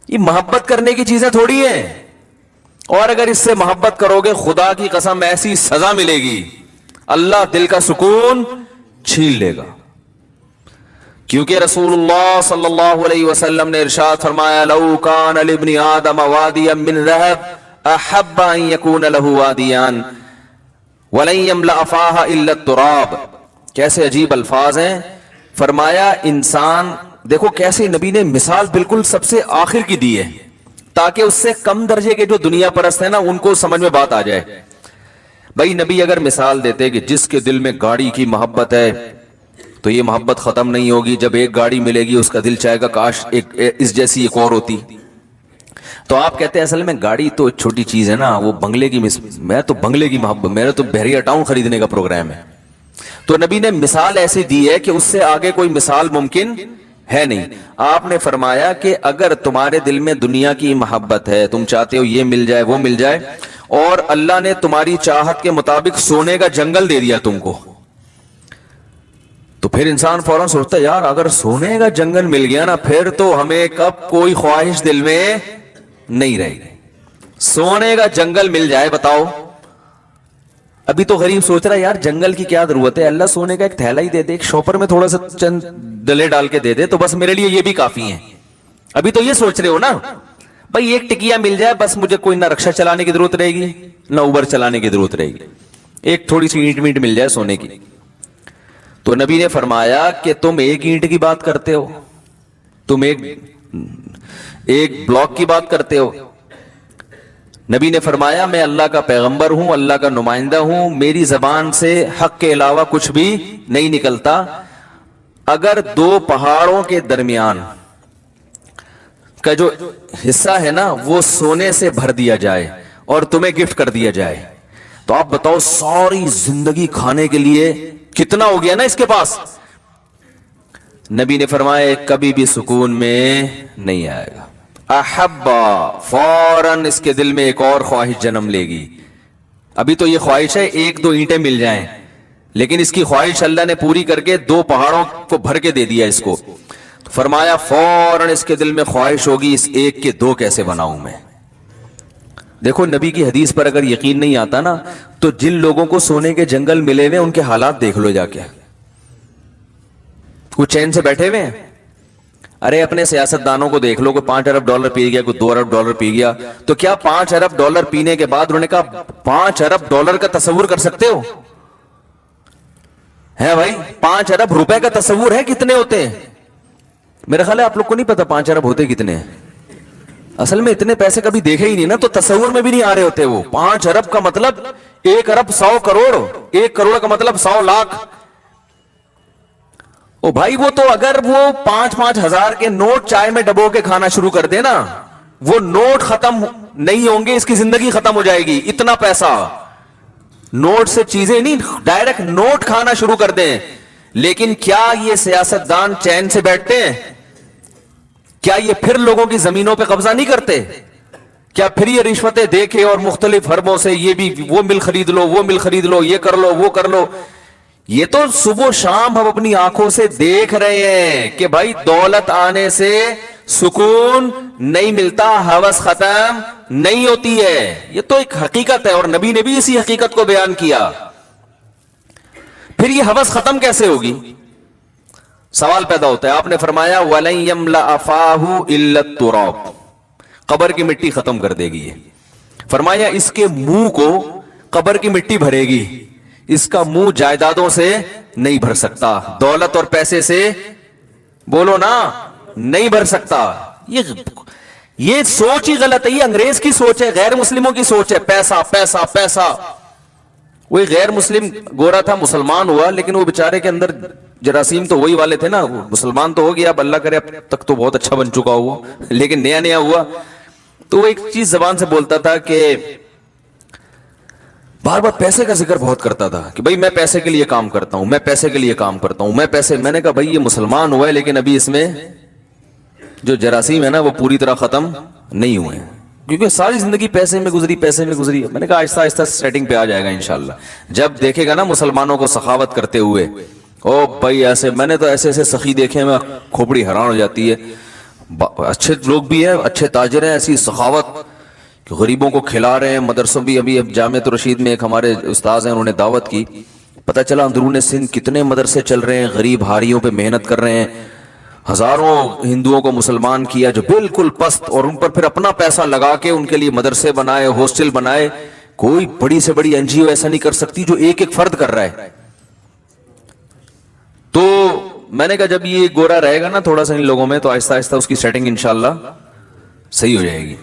یہ محبت کرنے کی چیزیں تھوڑی ہیں. اور اگر اس سے محبت کرو گے, خدا کی قسم ایسی سزا ملے گی, اللہ دل کا سکون چھین لے گا. کیونکہ رسول اللہ صلی اللہ علیہ وسلم نے ارشاد فرمایا, لو کان لابن آدم وادیا من ذهب احب ان یکون له وادیان ولن یملأ فاها الا التراب. کیسے عجیب الفاظ ہیں. فرمایا انسان, دیکھو کیسے نبی نے مثال بالکل سب سے آخر کی دی ہے, تاکہ اس سے کم درجے کے جو دنیا پرست ہیں نا ان کو سمجھ میں بات آ جائے. بھائی نبی اگر مثال دیتے کہ جس کے دل میں گاڑی کی محبت ہے تو یہ محبت ختم نہیں ہوگی, جب ایک گاڑی ملے گی اس کا دل چاہے گا کاش اس جیسی ایک اور ہوتی. تو آپ کہتے ہیں اصل میں گاڑی تو ایک چھوٹی چیز ہے نا, وہ بنگلے کی میں تو بنگلے کی محبت, میرا تو بحریہ ٹاؤن خریدنے کا پروگرام ہے. تو نبی نے مثال ایسی دی ہے کہ اس سے آگے کوئی مثال ممکن ہے نہیں. آپ نے فرمایا کہ اگر تمہارے دل میں دنیا کی محبت ہے, تم چاہتے ہو یہ مل جائے وہ مل جائے, اور اللہ نے تمہاری چاہت کے مطابق سونے کا جنگل دے دیا تم کو, تو پھر انسان فوراً سوچتا ہے یار اگر سونے کا جنگل مل گیا نا, پھر تو ہمیں کب کوئی خواہش دل میں نہیں رہے گی. سونے کا جنگل مل جائے, بتاؤ. ابھی تو غریب سوچ رہا ہے یار جنگل کی کیا ضرورت ہے, اللہ سونے کا ایک تھیلا ہی دے دے, ایک شاپر میں تھوڑا سا چند ڈلے ڈال کے دے دے تو بس میرے لیے یہ بھی کافی ہیں. ابھی تو یہ سوچ رہے ہو نا بھائی, ایک ٹکیا مل جائے بس, مجھے کوئی نہ رکشا چلانے کی ضرورت رہے گی نہ اوبر چلانے کی ضرورت رہے گی, ایک تھوڑی سی اینٹ مینٹ مل جائے سونے کی. تو نبی نے فرمایا کہ تم ایک اینٹ کی بات کرتے ہو, تم ایک بلاک کی بات کرتے ہو. نبی نے فرمایا میں اللہ کا پیغمبر ہوں, اللہ کا نمائندہ ہوں, میری زبان سے حق کے علاوہ کچھ بھی نہیں نکلتا. اگر دو پہاڑوں کے درمیان کا جو حصہ ہے نا وہ سونے سے بھر دیا جائے اور تمہیں گفٹ کر دیا جائے تو آپ بتاؤ ساری زندگی کھانے کے لیے کتنا ہو گیا نا اس کے پاس. نبی نے فرمایا کبھی بھی سکون میں نہیں آئے گا. احبا فوراً اس کے دل میں ایک اور خواہش جنم لے گی. ابھی تو یہ خواہش ہے ایک دو اینٹیں مل جائیں, لیکن اس کی خواہش اللہ نے پوری کر کے دو پہاڑوں کو بھر کے دے دیا اس کو. فرمایا فوراً اس کے دل میں خواہش ہوگی اس ایک کے دو کیسے بناؤں میں. دیکھو نبی کی حدیث پر اگر یقین نہیں آتا نا تو جن لوگوں کو سونے کے جنگل ملے ہوئے ان کے حالات دیکھ لو جا کے. کچھ چین سے بیٹھے ہوئے ہیں. ارے اپنے سیاستدانوں کو دیکھ لو, کوئی 5 ارب ڈالر پی گیا, کوئی 2 ارب ڈالر پی گیا, تو کیا 5 ارب ڈالر پینے کے بعد انہوں نے کہا 5 ارب ڈالر کا تصور کر سکتے ہو؟ ہے بھائی 5 ارب روپے کا تصور ہے کتنے ہوتے ہیں؟ میرا خیال ہے آپ لوگ کو نہیں پتا 5 ارب ہوتے کتنے ہیں. اصل میں اتنے پیسے کبھی دیکھے ہی نہیں نا, تو تصور میں بھی نہیں آ رہے ہوتے. وہ 5 ارب کا مطلب 1 ارب 100 کروڑ, 1 کروڑ کا مطلب 100 لاکھ. او بھائی وہ تو اگر وہ 5-5 ہزار کے نوٹ چائے میں ڈبو کے کھانا شروع کر دے نا, وہ نوٹ ختم نہیں ہوں گے, اس کی زندگی ختم ہو جائے گی. اتنا پیسہ نوٹ سے چیزیں نہیں, ڈائریکٹ نوٹ کھانا شروع کر دیں. لیکن کیا یہ سیاستدان چین سے بیٹھتے ہیں؟ کیا یہ پھر لوگوں کی زمینوں پہ قبضہ نہیں کرتے؟ کیا پھر یہ رشوتیں دے کے اور مختلف حربوں سے یہ بھی وہ مل خرید لو, وہ مل خرید لو, یہ کر لو, وہ کر لو. یہ تو صبح و شام ہم اپنی آنکھوں سے دیکھ رہے ہیں کہ بھائی دولت آنے سے سکون نہیں ملتا, ہوس ختم نہیں ہوتی ہے. یہ تو ایک حقیقت ہے اور نبی نے بھی اسی حقیقت کو بیان کیا. پھر یہ ہوس ختم کیسے ہوگی؟ سوال پیدا ہوتا ہے. آپ نے فرمایا وَلَن يَمْلَأَ فَاهُ إِلَّا التُّرَابُ, قبر کی مٹی ختم کر دے گی. فرمایا اس کے منہ کو قبر کی مٹی بھرے گی, اس کا منہ جائیدادوں سے نہیں بھر سکتا, دولت اور پیسے سے بولو نا نہیں بھر سکتا. یہ سوچ ہی غلط ہے, یہ انگریز کی سوچ ہے, غیر مسلموں کی سوچ ہے. پیسہ پیسہ پیسہ. وہی غیر مسلم گورا تھا, مسلمان ہوا, لیکن وہ بیچارے کے اندر جراثیم تو وہی والے تھے نا. وہ مسلمان تو ہو گیا, اب اللہ کرے اب تک تو بہت اچھا بن چکا ہوا, لیکن نیا نیا ہوا تو وہ ایک چیز زبان سے بولتا تھا کہ بار بار پیسے کا ذکر بہت کرتا تھا کہ بھائی میں پیسے کے لیے کام کرتا ہوں, میں پیسے کے لیے کام کرتا ہوں, میں پیسے. میں نے کہا بھائی یہ مسلمان ہوا ہے لیکن ابھی اس میں جو جراثیم ہے نا وہ پوری طرح ختم نہیں ہوئے ہیں, کیونکہ ساری زندگی پیسے میں گزری, پیسے میں گزری. میں نے کہا آہستہ آہستہ سیٹنگ پہ آ جائے گا انشاءاللہ. جب دیکھے گا نا مسلمانوں کو سخاوت کرتے ہوئے, او بھائی ایسے, میں نے تو ایسے ایسے سخی دیکھے میں کھوپڑی حیران ہو جاتی ہے. اچھے لوگ بھی ہیں, اچھے تاجر ہیں, ایسی سخاوت غریبوں کو کھلا رہے ہیں. مدرسوں بھی, ابھی جامعۃ الرشید میں ایک ہمارے استاذ ہیں, انہوں نے دعوت کی, پتہ چلا اندرون سندھ کتنے مدرسے چل رہے ہیں, غریب ہاریوں پہ محنت کر رہے ہیں. ہزاروں ہندوؤں کو مسلمان کیا جو بالکل پست, اور ان پر پھر اپنا پیسہ لگا کے ان کے لیے مدرسے بنائے, ہاسٹل بنائے. کوئی بڑی سے بڑی این جی او ایسا نہیں کر سکتی جو ایک ایک فرد کر رہا ہے. تو میں نے کہا جب یہ گورا رہے گا نا تھوڑا سا ان لوگوں میں, تو آہستہ آہستہ اس کی سیٹنگ انشاءاللہ صحیح ہو جائے گی.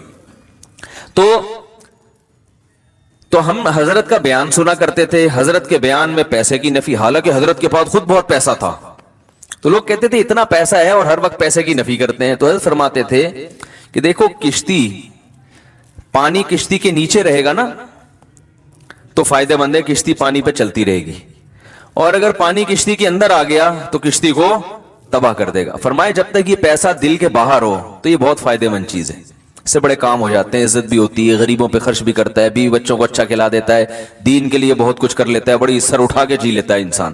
تو ہم حضرت کا بیان سنا کرتے تھے, حضرت کے بیان میں پیسے کی نفی, حالانکہ حضرت کے پاس خود بہت پیسہ تھا. تو لوگ کہتے تھے اتنا پیسہ ہے اور ہر وقت پیسے کی نفی کرتے ہیں. تو حضرت فرماتے تھے کہ دیکھو کشتی, پانی کشتی کے نیچے رہے گا نا تو فائدہ مند ہے, کشتی پانی پہ چلتی رہے گی, اور اگر پانی کشتی کے اندر آ گیا تو کشتی کو تباہ کر دے گا. فرمائے جب تک یہ پیسہ دل کے باہر ہو تو یہ بہت فائدہ مند چیز ہے, اس سے بڑے کام ہو جاتے ہیں, عزت بھی ہوتی ہے, غریبوں پہ خرچ بھی کرتا ہے, بیوی بچوں کو اچھا کھلا دیتا ہے, دین کے لیے بہت کچھ کر لیتا ہے, بڑی سر اٹھا کے جی لیتا ہے انسان.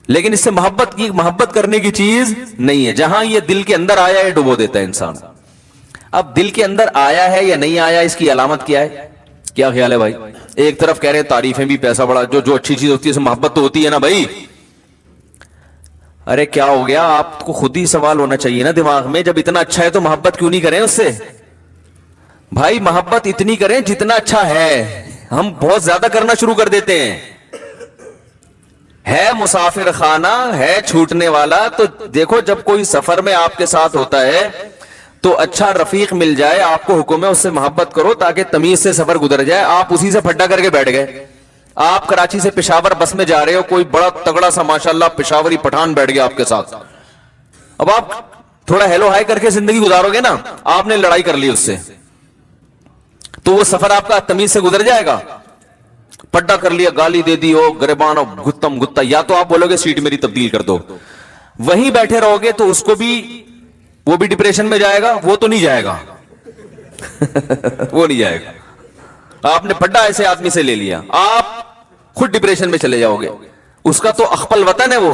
لیکن اس سے محبت کرنے کی چیز نہیں ہے. جہاں یہ دل کے اندر آیا ہے ڈبو دیتا ہے انسان. اب دل کے اندر آیا ہے یا نہیں آیا, اس کی علامت کیا ہے؟ کیا خیال ہے بھائی؟ ایک طرف کہہ رہے ہیں تعریفیں بھی, پیسہ بڑا, جو اچھی چیز ہوتی ہے اس میں محبت تو ہوتی ہے نا بھائی. ارے کیا ہو گیا, آپ کو خود ہی سوال ہونا چاہیے نا دماغ میں, جب اتنا اچھا ہے تو محبت کیوں نہیں کریں اس سے؟ بھائی محبت اتنی کریں جتنا اچھا ہے. ہم بہت زیادہ کرنا شروع کر دیتے ہیں. ہے مسافر خانہ, ہے چھوٹنے والا. تو دیکھو جب کوئی سفر میں آپ کے ساتھ ہوتا ہے تو اچھا رفیق مل جائے, آپ کو حکم ہے اس سے محبت کرو تاکہ تمیز سے سفر گزر جائے. آپ اسی سے پھڈا کر کے بیٹھ گئے, آپ کراچی سے پشاور بس میں جا رہے ہو, کوئی بڑا تگڑا سا ماشاءاللہ پشاوری پٹھان بیٹھ گیا آپ کے ساتھ, اب آپ تھوڑا ہیلو ہائی کر کے زندگی گزارو گے نا, آپ نے لڑائی کر لی اس سے, تو وہ سفر آپ کا تمیز سے گزر جائے گا؟ پڈا کر لیا, گالی دے دی, او گریبان گتم گتا, یا تو آپ بولو گے سیٹ میری تبدیل کر دو. وہیں بیٹھے رہو گے تو اس کو بھی, وہ بھی ڈپریشن میں جائے گا, وہ تو نہیں جائے گا وہ نہیں جائے گا. آپ نے پڈا ایسے آدمی سے لے لیا, آپ خود ڈپریشن میں چلے جاؤ گے, اس کا تو اخپل وطن ہے وہ.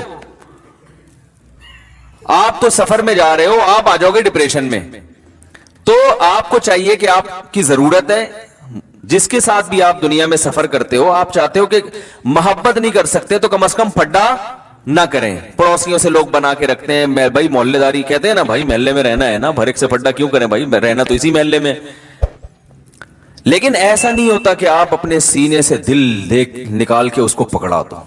آپ تو سفر میں جا رہے ہو, آپ آ جاؤ گے ڈپریشن میں. تو آپ کو چاہیے کہ آپ کی ضرورت ہے, جس کے ساتھ بھی آپ دنیا میں سفر کرتے ہو, آپ چاہتے ہو کہ محبت نہیں کر سکتے تو کم از کم پڈا نہ کریں. پڑوسیوں سے لوگ بنا کے رکھتے ہیں, بھائی محلے داری کہتے ہیں نا, بھائی محلے میں رہنا ہے نا, بھرک سے پڈا کیوں کریں بھائی, رہنا تو اسی محلے میں. لیکن ایسا نہیں ہوتا کہ آپ اپنے سینے سے دل نکال کے اس کو پکڑا دو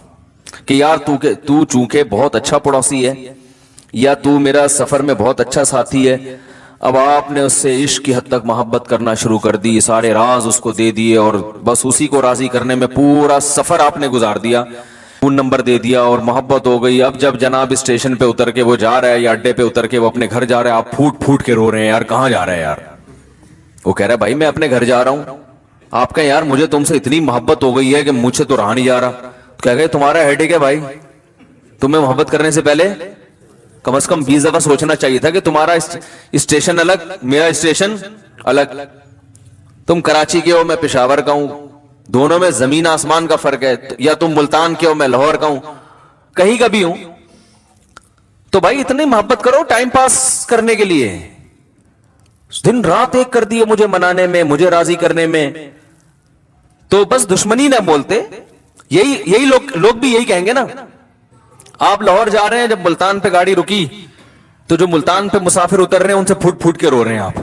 کہ یار تو چونکہ بہت اچھا پڑوسی ہے, یا تو میرا سفر میں بہت اچھا ساتھی ہے, اب آپ نے اس سے عشق کی حد تک محبت کرنا شروع کر دی, سارے راز اس کو دے دیے, اور بس اسی کو راضی کرنے میں پورا سفر آپ نے گزار دیا, فون نمبر دے دیا اور محبت ہو گئی. اب جب جناب اسٹیشن پہ اتر کے وہ جا رہا ہے, یا اڈے پہ اتر کے وہ اپنے گھر جا رہا ہے, آپ پھوٹ پھوٹ کے رو رہے ہیں, یار کہاں جا رہے ہیں یار. وہ کہہ رہا ہے بھائی میں اپنے گھر جا رہا ہوں. آپ کہیں یار مجھے تم سے اتنی محبت ہو گئی ہے کہ مجھ سے تو رہا نہیں جا رہا. کہہ گئے تمہارا ہیڈیک ہے بھائی, تمہیں محبت کرنے سے پہلے کم از کم 20 دفعہ سوچنا چاہیے تھا کہ تمہارا اسٹیشن الگ, میرا اسٹیشن الگ. تم کراچی کے ہو, میں پشاور کا ہوں, دونوں میں زمین آسمان کا فرق ہے. یا تم ملتان کے ہو, میں لاہور کا ہوں, کہیں کا بھی ہوں. تو بھائی اتنی محبت کرو ٹائم پاس کرنے کے لیے. دن رات ایک کر دیے مجھے منانے میں, مجھے راضی کرنے میں, تو بس دشمنی نہ بولتے. یہی لوگ بھی یہی کہیں گے نا. آپ لاہور جا رہے ہیں, جب ملتان پہ گاڑی رکی تو جو ملتان پہ مسافر اتر رہے ہیں ان سے پھوٹ پھوٹ کے رو رہے ہیں. آپ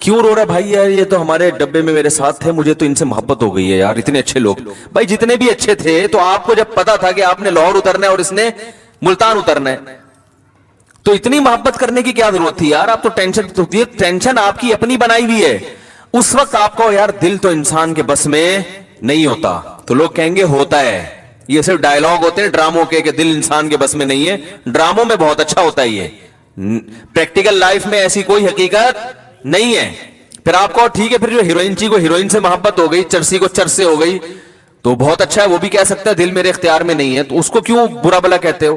کیوں رو رہے بھائی؟ یار یہ تو ہمارے ڈبے میں میرے ساتھ تھے, مجھے تو ان سے محبت ہو گئی ہے یار, اتنے اچھے لوگ. بھائی جتنے بھی اچھے تھے, تو آپ کو جب پتا تھا کہ آپ نے لاہور اترنا ہے اور اس نے ملتان اترنا ہے, تو اتنی محبت کرنے کی کیا ضرورت تھی یار؟ آپ تو ٹینشن آپ کی اپنی بنائی ہوئی ہے. اس وقت آپ کو یار دل تو انسان کے بس میں نہیں ہوتا. تو لوگ کہیں گے ہوتا ہے, یہ صرف ڈائلوگ ہوتے ہیں ڈراموں کے کہ دل انسان کے بس میں نہیں ہے. ڈراموں میں بہت اچھا ہوتا ہے یہ, پریکٹیکل لائف میں ایسی کوئی حقیقت نہیں ہے. پھر آپ کو ٹھیک ہے, پھر جو ہیروئن چی کو ہیروئن سے محبت ہو گئی, چرسی کو چرس سے ہو گئی, تو بہت اچھا ہے, وہ بھی کہہ سکتا ہے دل میرے اختیار میں نہیں ہے, تو اس کو کیوں برا بلا کہتے ہو؟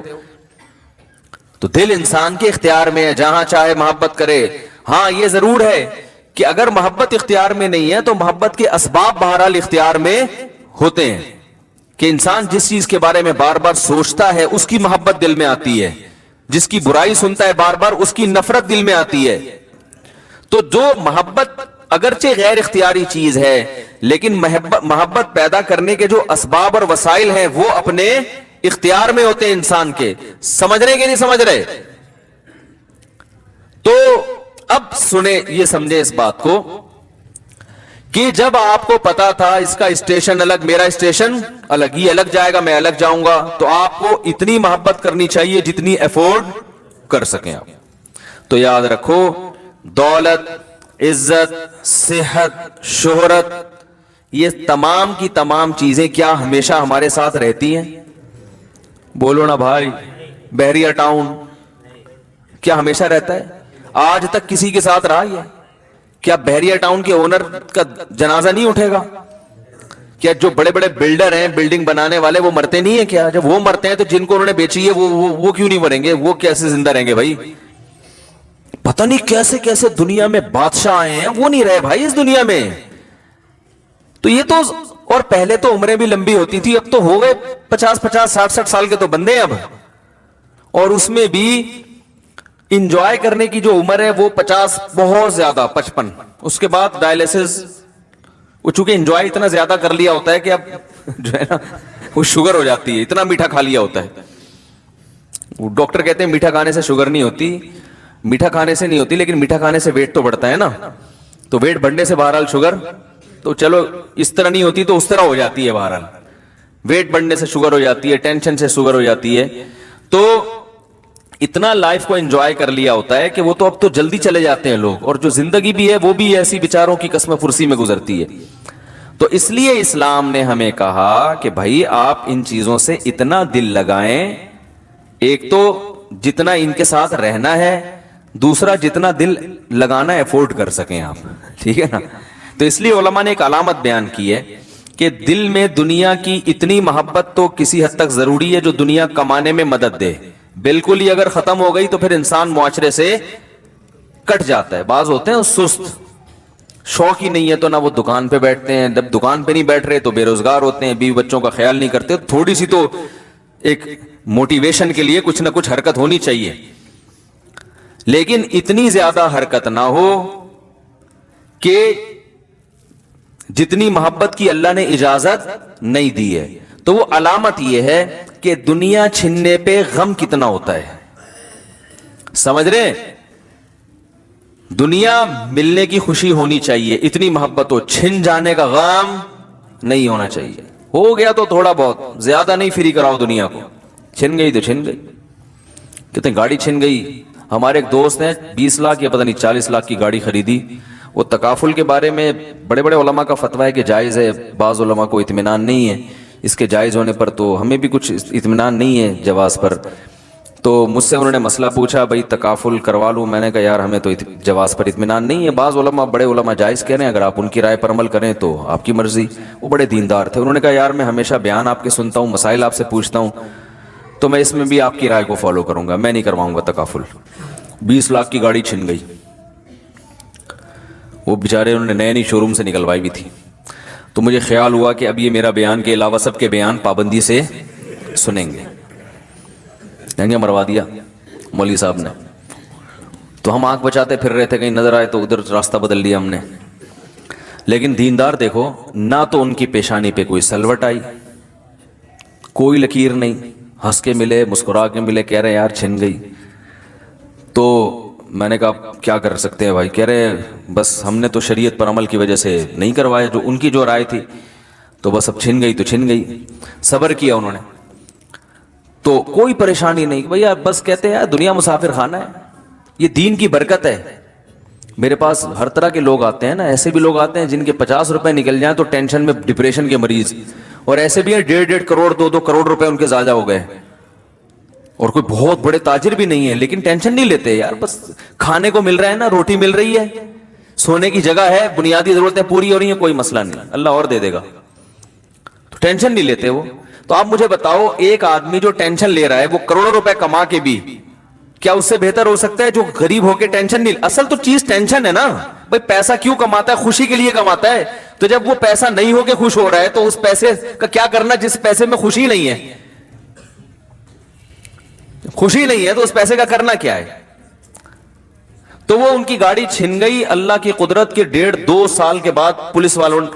تو دل انسان کے اختیار میں ہے, جہاں چاہے محبت کرے. ہاں یہ ضرور ہے کہ اگر محبت اختیار میں نہیں ہے تو محبت کے اسباب بہرحال اختیار میں ہوتے ہیں, کہ انسان جس چیز کے بارے میں بار بار سوچتا ہے اس کی محبت دل میں آتی ہے, جس کی برائی سنتا ہے بار بار اس کی نفرت دل میں آتی ہے. تو جو محبت اگرچہ غیر اختیاری چیز ہے, لیکن محبت پیدا کرنے کے جو اسباب اور وسائل ہیں وہ اپنے اختیار میں ہوتے ہیں انسان کے. سمجھ رہے کہ نہیں سمجھ رہے؟ تو اب سنیں, یہ سمجھے اس بات کو کہ جب آپ کو پتا تھا اس کا اسٹیشن الگ, میرا اسٹیشن الگ, یہ الگ جائے گا, میں الگ جاؤں گا, تو آپ کو اتنی محبت کرنی چاہیے جتنی افورڈ کر سکیں آپ. تو یاد رکھو, دولت, عزت, صحت, شہرت, یہ تمام کی تمام چیزیں کیا ہمیشہ ہمارے ساتھ رہتی ہیں؟ بولو نا بھائی. بحریہ ٹاؤن کیا ہمیشہ رہتا ہے؟ آج تک کسی کے ساتھ رہا ہے؟ کیا بحریہ ٹاؤن کے اونر کا جنازہ نہیں اٹھے گا؟ کیا جو بڑے بڑے بلڈر ہیں, بلڈنگ بنانے والے, وہ مرتے نہیں ہیں کیا؟ جب وہ مرتے ہیں تو جن کو انہوں نے بیچی ہے وہ کیوں نہیں مریں گے؟ وہ کیسے زندہ رہیں گے بھائی؟ پتہ نہیں کیسے کیسے دنیا میں بادشاہ آئے ہیں, وہ نہیں رہے بھائی اس دنیا میں. تو یہ تو, اور پہلے تو عمریں بھی لمبی ہوتی تھی, اب تو ہو گئے 50 60 سال کے تو بندے ہیں اب, اور اس میں بھی انجوائے کرنے کی جو عمر ہے وہ 50, بہت زیادہ 55. اس کے بعد ڈائلیسس, وہ چونکہ انجوائے اتنا زیادہ کر لیا ہوتا ہے کہ اب جو ہے نا وہ شوگر ہو جاتی ہے, اتنا میٹھا کھا لیا ہوتا ہے. وہ ڈاکٹر کہتے ہیں میٹھا کھانے سے شوگر نہیں ہوتی, میٹھا کھانے سے نہیں ہوتی, لیکن میٹھا کھانے سے ویٹ تو بڑھتا ہے نا. تو ویٹ بڑھنے سے بہرحال شوگر, تو چلو اس طرح نہیں ہوتی تو اس طرح ہو جاتی ہے. بہرحال ویٹ بڑھنے سے شوگر ہو جاتی ہے, ٹینشن سے شوگر ہو جاتی ہے. تو اتنا لائف کو انجوائے کر لیا ہوتا ہے کہ وہ تو اب تو جلدی چلے جاتے ہیں لوگ, اور جو زندگی بھی ہے وہ بھی ایسی بیچاروں کی قسم فرسی میں گزرتی ہے. تو اس لیے اسلام نے ہمیں کہا کہ بھائی آپ ان چیزوں سے اتنا دل لگائیں، ایک تو جتنا ان کے ساتھ رہنا ہے، دوسرا جتنا دل لگانا افورڈ کر سکیں آپ، ٹھیک ہے نا. تو اس لیے علماء نے ایک علامت بیان کی ہے کہ دل میں دنیا کی اتنی محبت تو کسی حد تک ضروری ہے جو دنیا کمانے میں مدد دے. بالکل ہی اگر ختم ہو گئی تو پھر انسان معاشرے سے کٹ جاتا ہے. بعض ہوتے ہیں سست، شوق ہی نہیں ہے تو نہ وہ دکان پہ بیٹھتے ہیں، جب دکان پہ نہیں بیٹھ رہے تو بے روزگار ہوتے ہیں، بیوی بچوں کا خیال نہیں کرتے. تھوڑی سی تو ایک موٹیویشن کے لیے کچھ نہ کچھ حرکت ہونی چاہیے، لیکن اتنی زیادہ حرکت نہ ہو کہ جتنی محبت کی اللہ نے اجازت نہیں دی ہے. تو وہ علامت یہ ہے کہ دنیا چھننے پہ غم کتنا ہوتا ہے. سمجھ رہے؟ دنیا ملنے کی خوشی ہونی چاہیے، اتنی محبت ہو، چھن جانے کا غم نہیں ہونا چاہیے. ہو گیا تو تھوڑا بہت، زیادہ نہیں فری کراؤ دنیا کو. چھن گئی تو چھن گئی. کتنی گاڑی چھن گئی. ہمارے ایک دوست ہیں 20 لاکھ یا پتہ نہیں 40 لاکھ کی گاڑی خریدی. وہ تکافل کے بارے میں بڑے بڑے علماء کا فتویٰ ہے کہ جائز ہے، بعض علماء کو اطمینان نہیں ہے اس کے جائز ہونے پر، تو ہمیں بھی کچھ اطمینان نہیں ہے جواز پر. تو مجھ سے انہوں نے مسئلہ پوچھا بھائی تکافل کروا لوں. میں نے کہا یار ہمیں تو جواز پر اطمینان نہیں ہے. بعض علماء بڑے علماء جائز کہہ رہے ہیں، اگر آپ ان کی رائے پر عمل کریں تو آپ کی مرضی. وہ بڑے دیندار تھے. انہوں نے کہا یار میں ہمیشہ بیان آپ کے سنتا ہوں، مسائل آپ سے پوچھتا ہوں، تو میں اس میں بھی آپ کی رائے کو فالو کروں گا، میں نہیں کرواؤں گا تکافل. 20 لاکھ کی گاڑی چھن گئی. وہ بیچارے انہوں نے نئے نئی شو روم سے نکلوائی بھی تھی. تو مجھے خیال ہوا کہ اب یہ میرا بیان کے علاوہ سب کے بیان پابندی سے سنیں گے. کہیں گے مروا دیا مولوی صاحب نے. تو ہم آنکھ بچاتے پھر رہے تھے، کہیں نظر آئے تو ادھر راستہ بدل لیا ہم نے. لیکن دیندار دیکھو، نہ تو ان کی پیشانی پہ کوئی سلوٹ آئی، کوئی لکیر نہیں، ہنس کے ملے، مسکرا کے ملے، کہہ رہے یار چھن گئی. تو میں نے کہا کیا کر سکتے ہیں بھائی. کہہ رہے بس ہم نے تو شریعت پر عمل کی وجہ سے نہیں کروایا، جو ان کی جو رائے تھی، تو بس اب چھن گئی تو چھن گئی. صبر کیا انہوں نے، تو کوئی پریشانی نہیں. بھیا بس کہتے ہیں یار دنیا مسافر خانہ ہے، یہ دین کی برکت ہے. میرے پاس ہر طرح کے لوگ آتے ہیں نا، ایسے بھی لوگ آتے ہیں جن کے 50 روپے نکل جائیں تو ٹینشن میں، ڈپریشن کے مریض، اور ایسے بھی ہیں 1.5 کروڑ 2 کروڑ روپے ان کے ضائع ہو گئے، اور کوئی بہت بڑے تاجر بھی نہیں ہے، لیکن ٹینشن نہیں لیتے. یار بس کھانے کو مل رہا ہے نا، روٹی مل رہی ہے، سونے کی جگہ ہے، بنیادی ضرورتیں پوری ہو رہی ہیں، کوئی مسئلہ نہیں، اللہ اور دے دے گا. تو ٹینشن نہیں لیتے وہ. تو آپ مجھے بتاؤ، ایک آدمی جو ٹینشن لے رہا ہے وہ کروڑوں روپے کما کے بھی، کیا اس سے بہتر ہو سکتا ہے جو غریب ہو کے ٹینشن نہیں؟ اصل تو چیز ٹینشن ہے نا. بھائی پیسہ کیوں کماتا ہے؟ خوشی کے لیے کماتا ہے. تو جب وہ پیسہ نہیں ہو کے خوش ہو رہا ہے تو اس پیسے کا کیا کرنا جس پیسے میں خوشی نہیں ہے؟ خوشی نہیں ہے تو اس پیسے کا کرنا کیا ہے؟ تو وہ ان کی گاڑی چھن گئی. اللہ کی قدرت کے 1.5-2 سال کے بعد پولیس والوں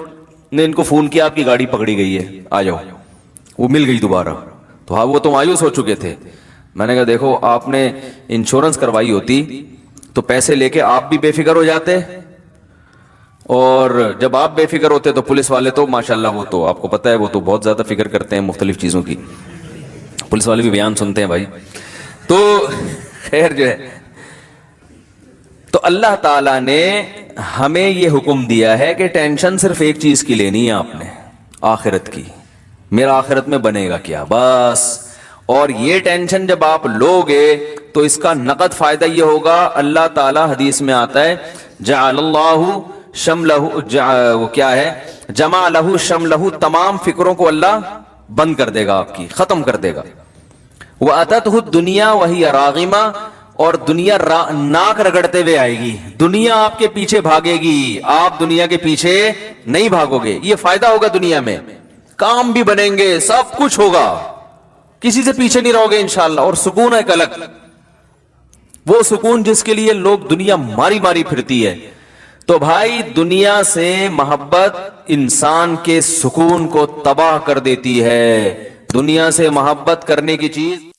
نے ان کو فون کیا آپ کی گاڑی پکڑی گئی ہے، آ جاؤ. وہ مل گئی دوبارہ. تو ہاں وہ تو مایوس ہو چکے تھے. میں نے کہا دیکھو آپ نے انشورنس کروائی ہوتی تو پیسے لے کے آپ بھی بے فکر ہو جاتے، اور جب آپ بے فکر ہوتے تو پولیس والے تو ماشاءاللہ وہ تو آپ کو پتہ ہے وہ تو بہت زیادہ فکر کرتے ہیں مختلف چیزوں کی. پولیس والے بھی بیان سنتے ہیں بھائی. تو خیر جو ہے، تو اللہ تعالیٰ نے ہمیں یہ حکم دیا ہے کہ ٹینشن صرف ایک چیز کی لینی ہے آپ نے، آخرت کی. میرا آخرت میں بنے گا کیا، بس. اور یہ ٹینشن جب آپ لوگے تو اس کا نقد فائدہ یہ ہوگا، اللہ تعالیٰ حدیث میں آتا ہے جعل اللہ شملہ، وہ کیا ہے، جمع لہ شملہ، تمام فکروں کو اللہ بند کر دے گا، آپ کی ختم کر دے گا. وَأَتَتْهُ الدُّنْيَا وَهِيَ رَاغِمَةٌ، اور دنیا ناک رگڑتے ہوئے آئے گی. دنیا آپ کے پیچھے بھاگے گی، آپ دنیا کے پیچھے نہیں بھاگو گے. یہ فائدہ ہوگا دنیا میں، کام بھی بنیں گے، سب کچھ ہوگا، کسی سے پیچھے نہیں رہو گے انشاءاللہ. اور سکون ہے الگ، وہ سکون جس کے لیے لوگ دنیا ماری ماری پھرتی ہے. تو بھائی دنیا سے محبت انسان کے سکون کو تباہ کر دیتی ہے. دنیا سے محبت کرنے کی چیز